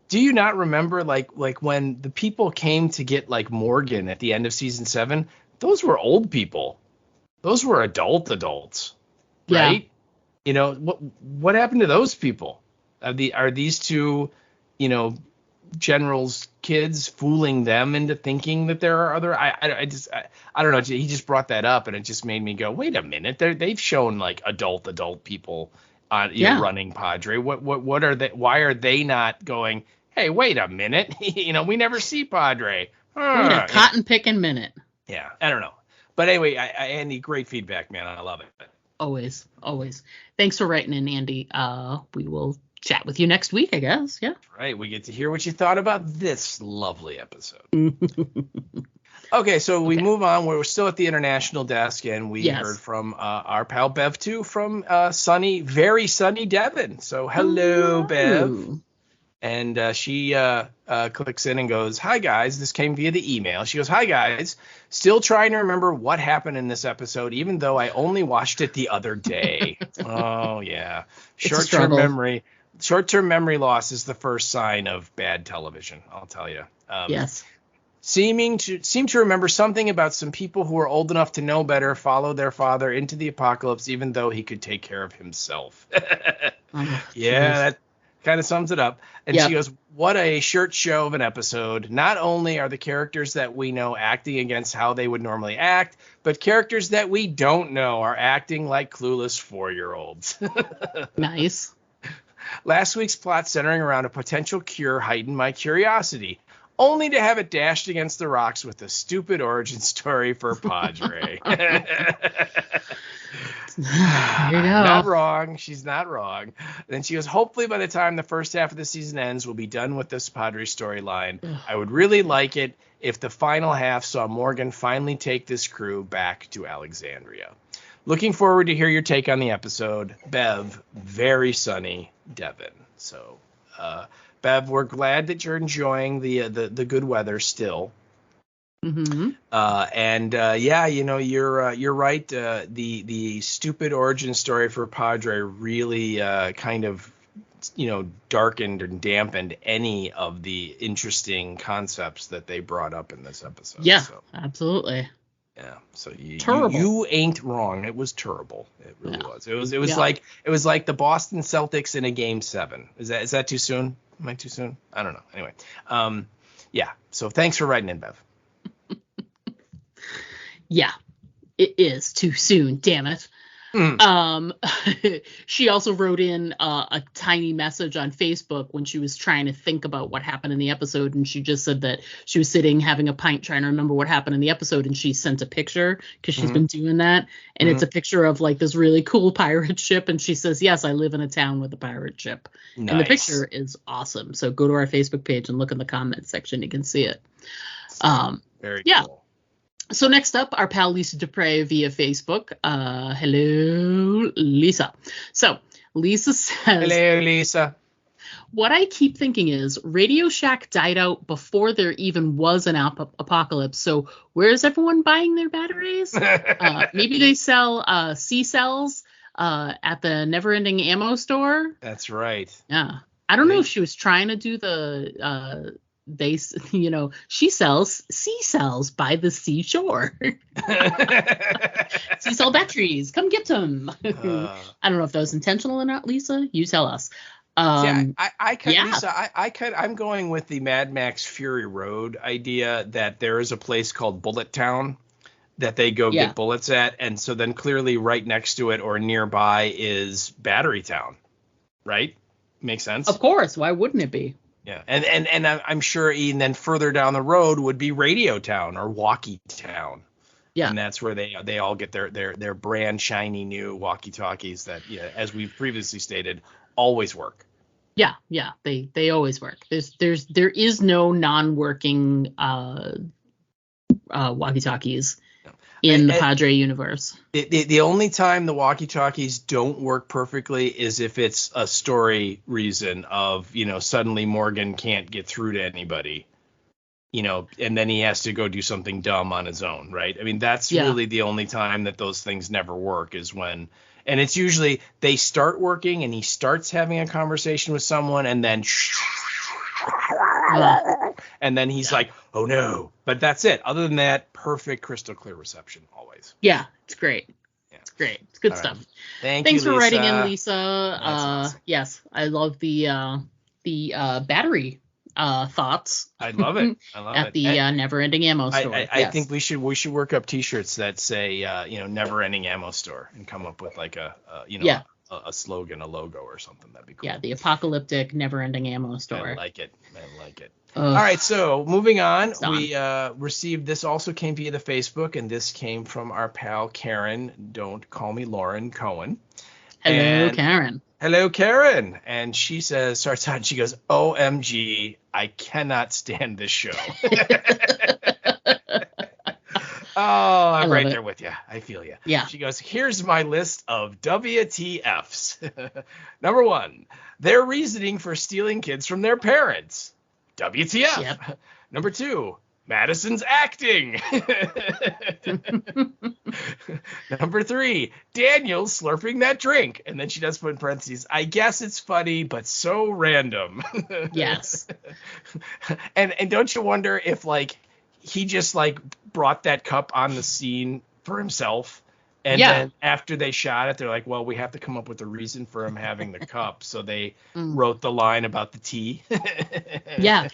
Do you not remember like when the people came to get like Morgan at the end of season 7? Those were old people. Those were adults, right? Yeah. What happened to those people? Are these two, generals' kids fooling them into thinking that there are other? I don't know. He just brought that up and it just made me go, wait a minute. They've shown like adult people running Padre. What are they? Why are they not going, hey, wait a minute. We never see Padre. Wait a cotton picking minute. Yeah, I don't know. But anyway, Andy, great feedback, man. I love it. Always. Thanks for writing in, Andy. We will chat with you next week, I guess. Yeah. Right. We get to hear what you thought about this lovely episode. Okay, so we move on. We're still at the international desk, and we heard from our pal Bev, too, from very sunny Devon. So hello, Bev. And she clicks in and goes, hi, guys. This came via the email. She goes, hi, guys. Still trying to remember what happened in this episode, even though I only watched it the other day. Oh, yeah. Short-term memory loss is the first sign of bad television, I'll tell you. Yes. Seem to remember something about some people who are old enough to know better follow their father into the apocalypse, even though he could take care of himself. That kind of sums it up. And she goes, what a shirt show of an episode. Not only are the characters that we know acting against how they would normally act, but characters that we don't know are acting like clueless 4-year-olds. Nice. Last week's plot centering around a potential cure heightened my curiosity, only to have it dashed against the rocks with a stupid origin story for Padre. There you go. Not wrong. She's not wrong. Then she goes, hopefully by the time the first half of the season ends, we'll be done with this Padre storyline. I would really like it if the final half saw Morgan finally take this crew back to Alexandria. Looking forward to hear your take on the episode. Bev, very sunny, Devin. So, Bev, we're glad that you're enjoying the good weather still. Mm-hmm. Yeah, you're right. The stupid origin story for Padre really kind of, darkened and dampened any of the interesting concepts that they brought up in this episode. Yeah, so, absolutely. Yeah. So Terrible. you ain't wrong. It was terrible. It really was. It was Yeah. like the Boston Celtics in a Game 7. Is that too soon? Am I too soon? I don't know. Anyway. Yeah. So thanks for writing in, Bev. Yeah, it is too soon. Damn it. She also wrote in a tiny message on Facebook when she was trying to think about what happened in the episode, and she just said that she was sitting having a pint trying to remember what happened in the episode, and she sent a picture because she's been doing that, and it's a picture of like this really cool pirate ship, and she says, yes, I live in a town with a pirate ship. Nice. And the picture is awesome. So go to our Facebook page and look in the comments section. You can see it. Very yeah. cool. So next up, our pal Lisa Dupre via Facebook. Hello, Lisa. So Lisa says, hello, Lisa. What I keep thinking is Radio Shack died out before there even was an apocalypse. So where's everyone buying their batteries? Maybe they sell C-cells at the Never Ending Ammo store. That's right. Yeah. I don't know if she was trying to do she sells C-cells by the seashore. C-cell batteries. Come get them. I don't know if that was intentional or not, Lisa. You tell us. Lisa, I'm going with the Mad Max Fury Road idea that there is a place called Bullet Town that they go get bullets at. And so then clearly right next to it or nearby is Battery Town. Right? Makes sense? Of course. Why wouldn't it be? Yeah, and I'm sure even then further down the road would be Radio Town or Walkie Town. Yeah, and that's where they all get their brand shiny new walkie-talkies that, as we've previously stated, always work. Yeah, they always work. There is no non-working walkie-talkies in the Padre universe. The only time the walkie-talkies don't work perfectly is if it's a story reason of, suddenly Morgan can't get through to anybody, and then he has to go do something dumb on his own, right? I mean, that's really the only time that those things never work is when, and it's usually they start working and he starts having a conversation with someone and then and then he's like, oh no. But that's it. Other than that, perfect crystal clear reception always. Yeah, it's great. Yeah. It's great. It's good stuff. Thanks you, Lisa. For writing in, Lisa. Awesome. Yes, I love the battery thoughts. I love it. At the Never Ending Ammo store. I think we should work up T-shirts that say Never Ending Ammo store and come up with like a slogan, a logo or something. That'd be cool. Yeah, the apocalyptic Never Ending Ammo store. I like it. All right, so moving on, we received this also came via the Facebook, and this came from our pal Karen. Don't call me Lauren Cohen. Karen. Hello, Karen. And she starts out, she goes, OMG, I cannot stand this show. Oh, I'm right there with you. I feel you. Yeah. She goes, here's my list of WTFs. Number 1, their reasoning for stealing kids from their parents. WTF. Yep. Number 2, Madison's acting. Number 3, Daniel slurping that drink. And then she does put in parentheses, I guess it's funny, but so random. Yes. And don't you wonder if, like, he just, like, brought that cup on the scene for himself. And then after they shot it, they're like, well, we have to come up with a reason for him having the cup. So they wrote the line about the tea. Yeah.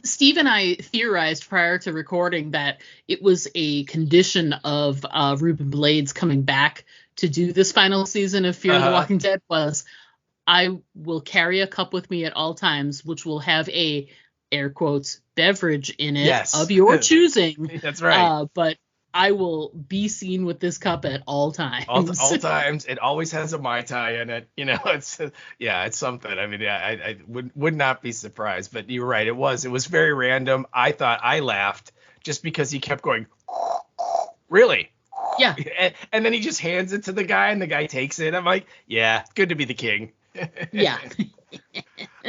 Steve and I theorized prior to recording that it was a condition of Ruben Blades coming back to do this final season of Fear the Walking Dead was, I will carry a cup with me at all times, which will have a, air quotes, beverage in it of your choosing. That's right. But I will be seen with this cup at all times. All times. It always has a Mai Tai in it. It's something. I mean, I would not be surprised. But you're right. It was very random. I laughed just because he kept going, really? Yeah. And then he just hands it to the guy, and the guy takes it. I'm like, yeah, good to be the king. Yeah.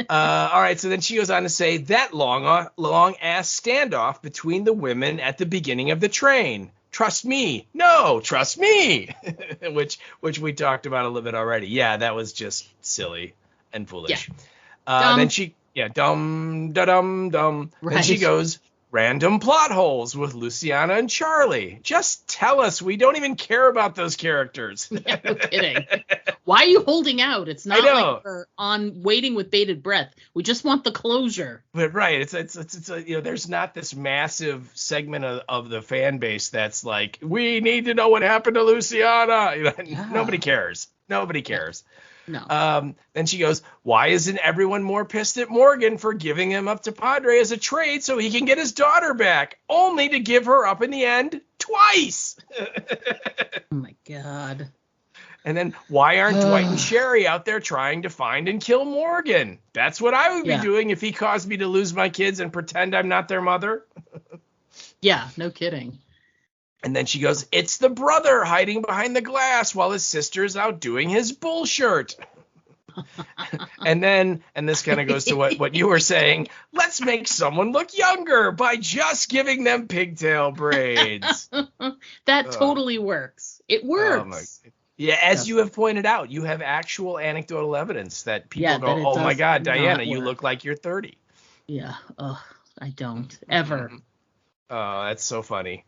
All right. So then she goes on to say that long ass standoff between the women at the beginning of the train. Trust me. No, trust me. which we talked about a little bit already. Yeah, that was just silly and foolish. Yeah. Then she, dumb. Right. Then she goes, random plot holes with Luciana and Charlie. Just tell us. We don't even care about those characters. Yeah, no kidding. Why are you holding out? It's not like we're on waiting with bated breath. We just want the closure. But right, it's there's not this massive segment of the fan base that's like, we need to know what happened to Luciana. Yeah. Nobody cares. Nobody cares. No. Then she goes, why isn't everyone more pissed at Morgan for giving him up to Padre as a trade so he can get his daughter back, only to give her up in the end twice? Oh my God. And then why aren't Dwight and Sherry out there trying to find and kill Morgan? That's what I would be doing if he caused me to lose my kids and pretend I'm not their mother. Yeah, no kidding. And then she goes, it's the brother hiding behind the glass while his sister's out doing his bullshit. And this kind of goes to what you were saying. Let's make someone look younger by just giving them pigtail braids. That totally works. It works. Yeah, as you have pointed out, you have actual anecdotal evidence that people go, oh my God, Diana, you look like you're 30. Yeah. I don't ever. Oh, that's so funny.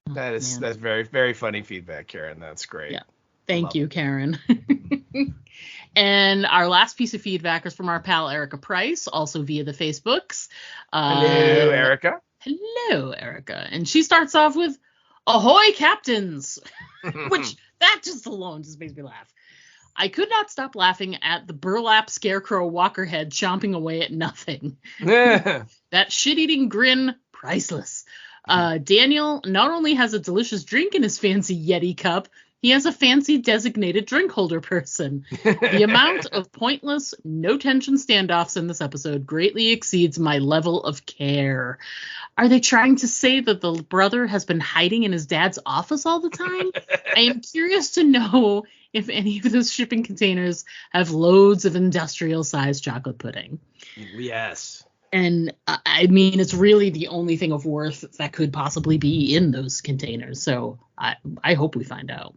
That's very, very funny feedback, Karen. That's great. Yeah. Thank you, Karen. And our last piece of feedback is from our pal Erica Price, also via the Facebooks. Hello, Erica. Hello, Erica. And she starts off with, ahoy, captains, which that just alone just makes me laugh. I could not stop laughing at the burlap scarecrow walkerhead chomping away at nothing. That shit-eating grin, priceless. Daniel not only has a delicious drink in his fancy Yeti cup, he has a fancy designated drink holder person. The amount of pointless, no-tension standoffs in this episode greatly exceeds my level of care. Are they trying to say that the brother has been hiding in his dad's office all the time? I am curious to know if any of those shipping containers have loads of industrial-sized chocolate pudding. Yes. And I mean, it's really the only thing of worth that could possibly be in those containers. So I hope we find out.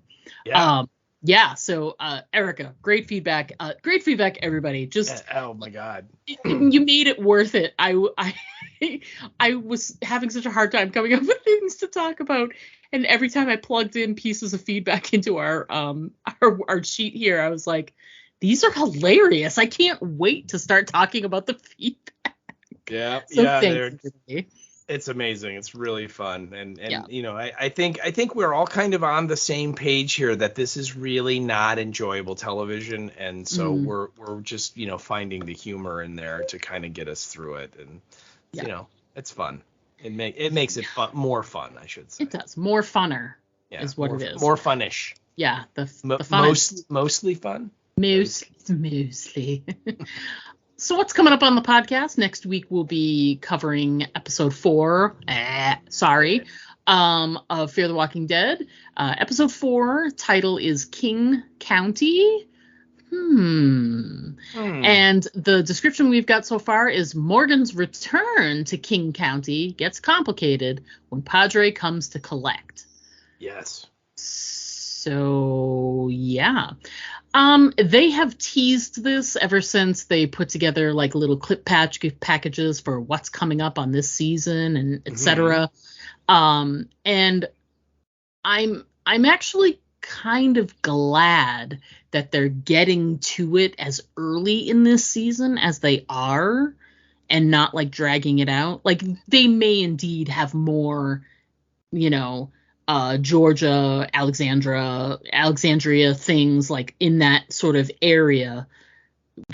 Yeah. So Erica, great feedback. Great feedback, everybody. Just oh my God, you made it worth it. I was having such a hard time coming up with things to talk about, and every time I plugged in pieces of feedback into our sheet here, I was like, these are hilarious. I can't wait to start talking about the feedback. Yeah, so thanks, it's amazing. It's really fun, and I think we're all kind of on the same page here that this is really not enjoyable television, and so we're just finding the humor in there to kind of get us through it, and it's fun. It makes it more fun, I should say. It does. More funner is what it is. More funnish. Yeah, the funnest. Mostly fun. Mostly. So what's coming up on the podcast? Next week we'll be covering episode 4. Of Fear the Walking Dead. Episode 4 title is King County. And the description we've got so far is Morgan's return to King County gets complicated when Padre comes to collect. Yes. So yeah. They have teased this ever since they put together like little clip packages for what's coming up on this season and etc. And I'm actually kind of glad that they're getting to it as early in this season as they are and not like dragging it out. Like they may indeed have more, Georgia, Alexandria things like in that sort of area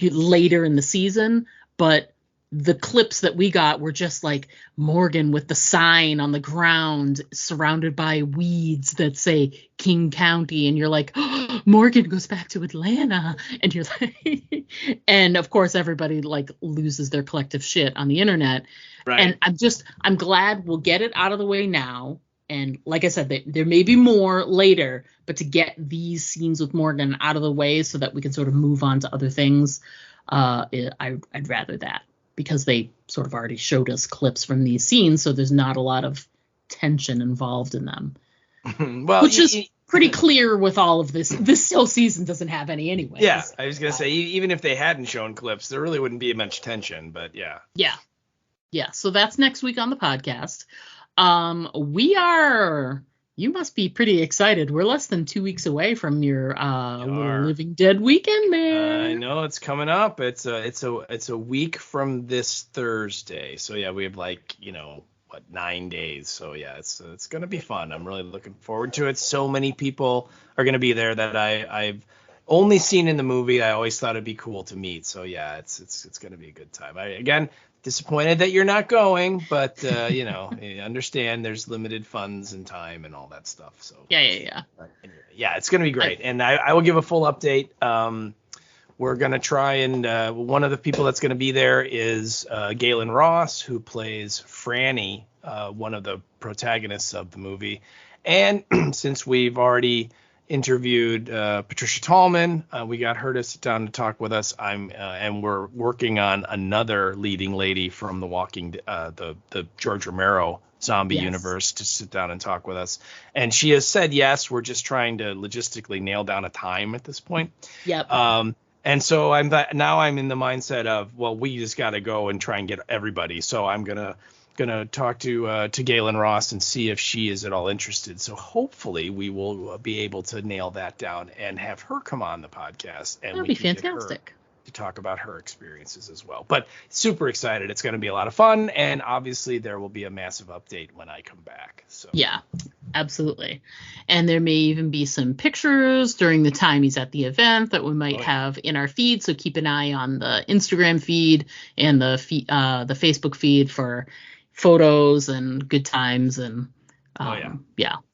later in the season, but the clips that we got were just like Morgan with the sign on the ground surrounded by weeds that say King County. And you're like, oh, Morgan goes back to Atlanta. And you're like, and of course, everybody like loses their collective shit on the internet. Right. And I'm glad we'll get it out of the way now. And like I said, there may be more later, but to get these scenes with Morgan out of the way so that we can sort of move on to other things, I'd rather that, because they sort of already showed us clips from these scenes, so there's not a lot of tension involved in them. Well, which is pretty clear with all of this. This still season doesn't have any anyway. Yeah, I was going to say, even if they hadn't shown clips, there really wouldn't be much tension, but yeah. Yeah, so that's next week on the podcast. You must be pretty excited. We're less than 2 weeks away from your little Living Dead weekend, man. I know it's coming up. It's a week from this Thursday. So yeah, we have 9 days. So yeah, it's gonna be fun. I'm really looking forward to it. So many people are gonna be there that I've only seen in the movie. I always thought it'd be cool to meet. So yeah, it's gonna be a good time. Again, disappointed that you're not going, but you understand there's limited funds and time and all that stuff. So yeah, it's gonna be great, and I will give a full update. We're gonna try and one of the people that's gonna be there is Galen Ross, who plays Franny, one of the protagonists of the movie, and since we've already interviewed Patricia Tallman, we got her to sit down and talk with us. And we're working on another leading lady from the the George Romero zombie universe to sit down and talk with us. And she has said yes. We're just trying to logistically nail down a time at this point. Yep. And so I'm in the mindset of, well, we just got to go and try and get everybody. So I'm gonna talk to Galen Ross and see if she is at all interested. So hopefully we will be able to nail that down and have her come on the podcast, and that'd be fantastic to talk about her experiences as well. But super excited. It's going to be a lot of fun, and obviously there will be a massive update when I come back. So yeah, absolutely. And there may even be some pictures during the time he's at the event that we might have in our feed. So keep an eye on the Instagram feed and the Facebook feed for photos and good times, and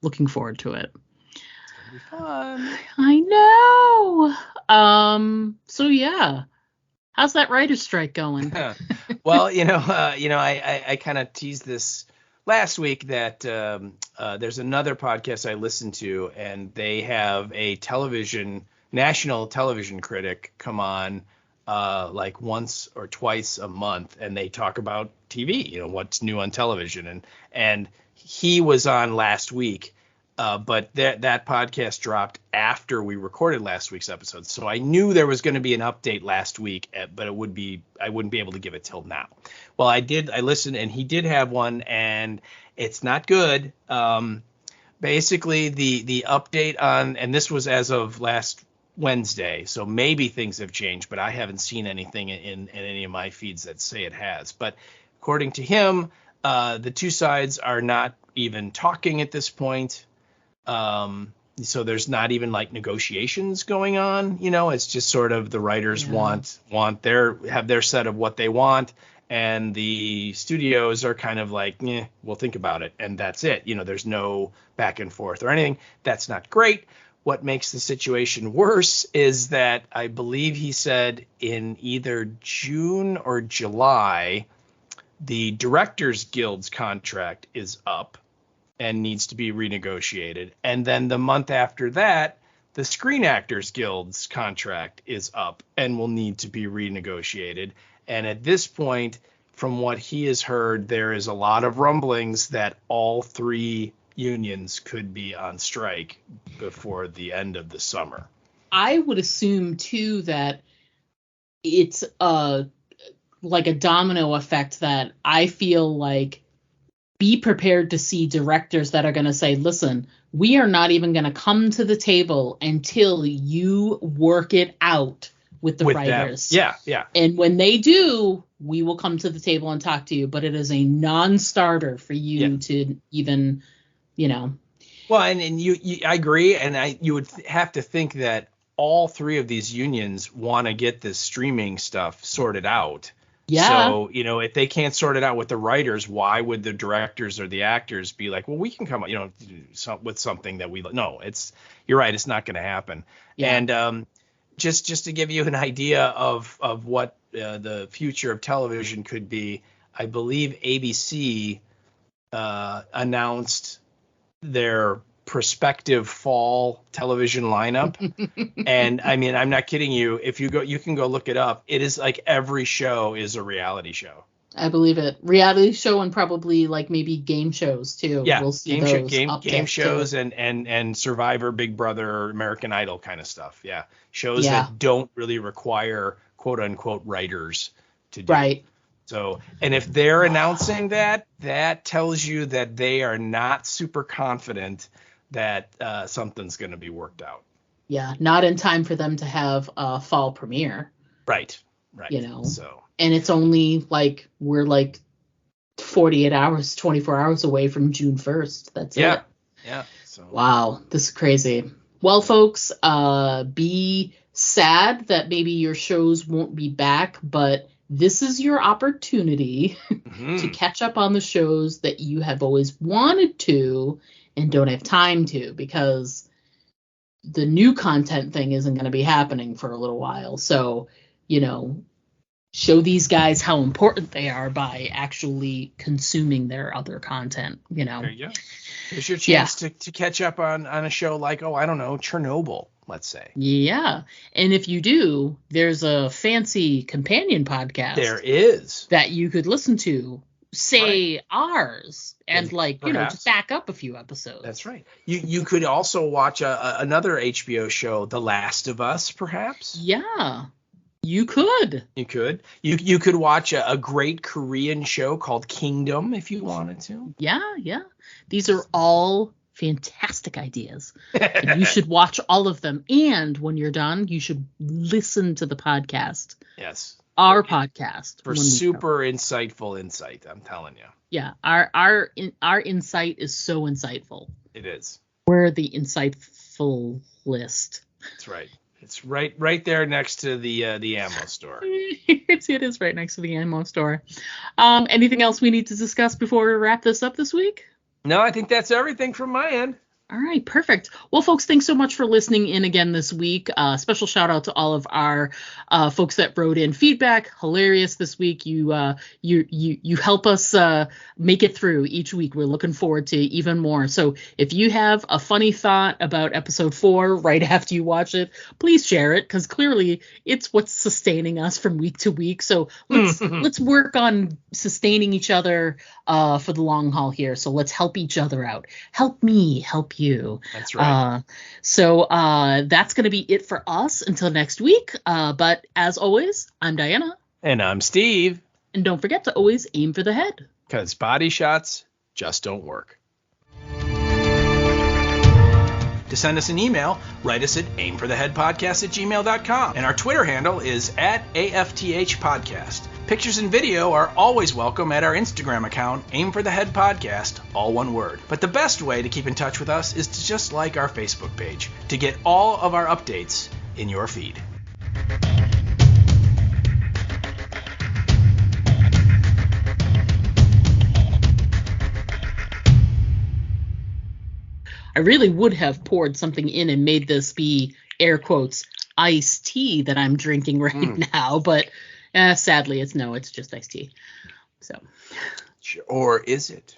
looking forward to it. It's gonna be fun. I know. So yeah, how's that writer's strike going? Well, I kind of teased this last week that there's another podcast I listen to, and they have a national television critic come on once or twice a month, and they talk about TV, what's new on television. And he was on last week, but that podcast dropped after we recorded last week's episode. So I knew there was going to be an update last week, but I wouldn't be able to give it till now. Well, I listened, and he did have one, and it's not good. Basically the update on, and this was as of last Wednesday, so maybe things have changed, but I haven't seen anything in any of my feeds that say it has. But according to him, the two sides are not even talking at this point. So there's not even negotiations going on. It's just sort of the writers have their set of what they want, and the studios are kind of we'll think about it, and that's it. There's no back and forth or anything. That's not great. What makes the situation worse is that I believe he said in either June or July, the Directors Guild's contract is up and needs to be renegotiated. And then the month after that, the Screen Actors Guild's contract is up and will need to be renegotiated. And at this point, from what he has heard, there is a lot of rumblings that all three unions could be on strike before the end of the summer. I would assume too that it's a domino effect, that I feel be prepared to see directors that are going to say, listen, we are not even going to come to the table until you work it out with the writers. Them. Yeah. And when they do, we will come to the table and talk to you, but it is a non-starter for you to even Well, and you I agree, and you would have to think that all three of these unions want to get this streaming stuff sorted out Yeah. So, if they can't sort it out with the writers, why would the directors or the actors be like, well, we can come up, with something that no, you're right. It's not going to happen. Yeah. And just to give you an idea of what the future of television could be, I believe ABC announced their prospective fall television lineup. And I mean, I'm not kidding you. If you can go look it up. It is like every show is a reality show. I believe it. Reality show and probably like maybe game shows too. Yeah, we'll see game shows and Survivor, Big Brother, American Idol kind of stuff. Yeah, shows that don't really require quote unquote writers to do. Right. So, and if they're announcing that tells you that they are not super confident that something's going to be worked out. Yeah, not in time for them to have a fall premiere. Right. So, and it's only like we're like 48 hours, 24 hours away from June 1st. That's it. Yeah. So. Wow, this is crazy. Well, folks, be sad that maybe your shows won't be back, but this is your opportunity to catch up on the shows that you have always wanted to and don't have time to, because the new content thing isn't going to be happening for a little while. So, show these guys how important they are by actually consuming their other content, There you go. There's your chance to catch up on a show like, I don't know, Chernobyl, let's say. Yeah. And if you do, there's a fancy companion podcast. There is. That you could listen to, ours, and just back up a few episodes. That's right. You could also watch another HBO show, The Last of Us, perhaps. Yeah. You could. You could watch a great Korean show called Kingdom if you wanted to. Yeah. These are all fantastic ideas. And you should watch all of them. And when you're done, you should listen to the podcast. Yes. Our podcast. For super insightful insight, I'm telling you. Yeah. Our insight is so insightful. It is. We're the insightful list. That's right. It's right there next to the ammo store. It is right next to the ammo store. Anything else we need to discuss before we wrap this up this week? No, I think that's everything from my end. All right, perfect. Well, folks, thanks so much for listening in again this week. Special shout out to all of our folks that wrote in feedback. Hilarious this week. You help us make it through each week. We're looking forward to even more. So if you have a funny thought about episode 4 right after you watch it, please share it, because clearly it's what's sustaining us from week to week. So let's work on sustaining each other for the long haul here. So let's help each other out. Help me, help you. That's right. So that's going to be it for us until next week. But as always, I'm Diana. And I'm Steve. And don't forget to always aim for the head. Because body shots just don't work. To send us an email, write us at aimfortheheadpodcast@gmail.com. And our Twitter handle is @AFTH Podcast. Pictures and video are always welcome at our Instagram account, Aim for the Head Podcast, all one word. But the best way to keep in touch with us is to just like our Facebook page to get all of our updates in your feed. I really would have poured something in and made this be, air quotes, iced tea that I'm drinking right now, but sadly it's just iced tea. So, or is it?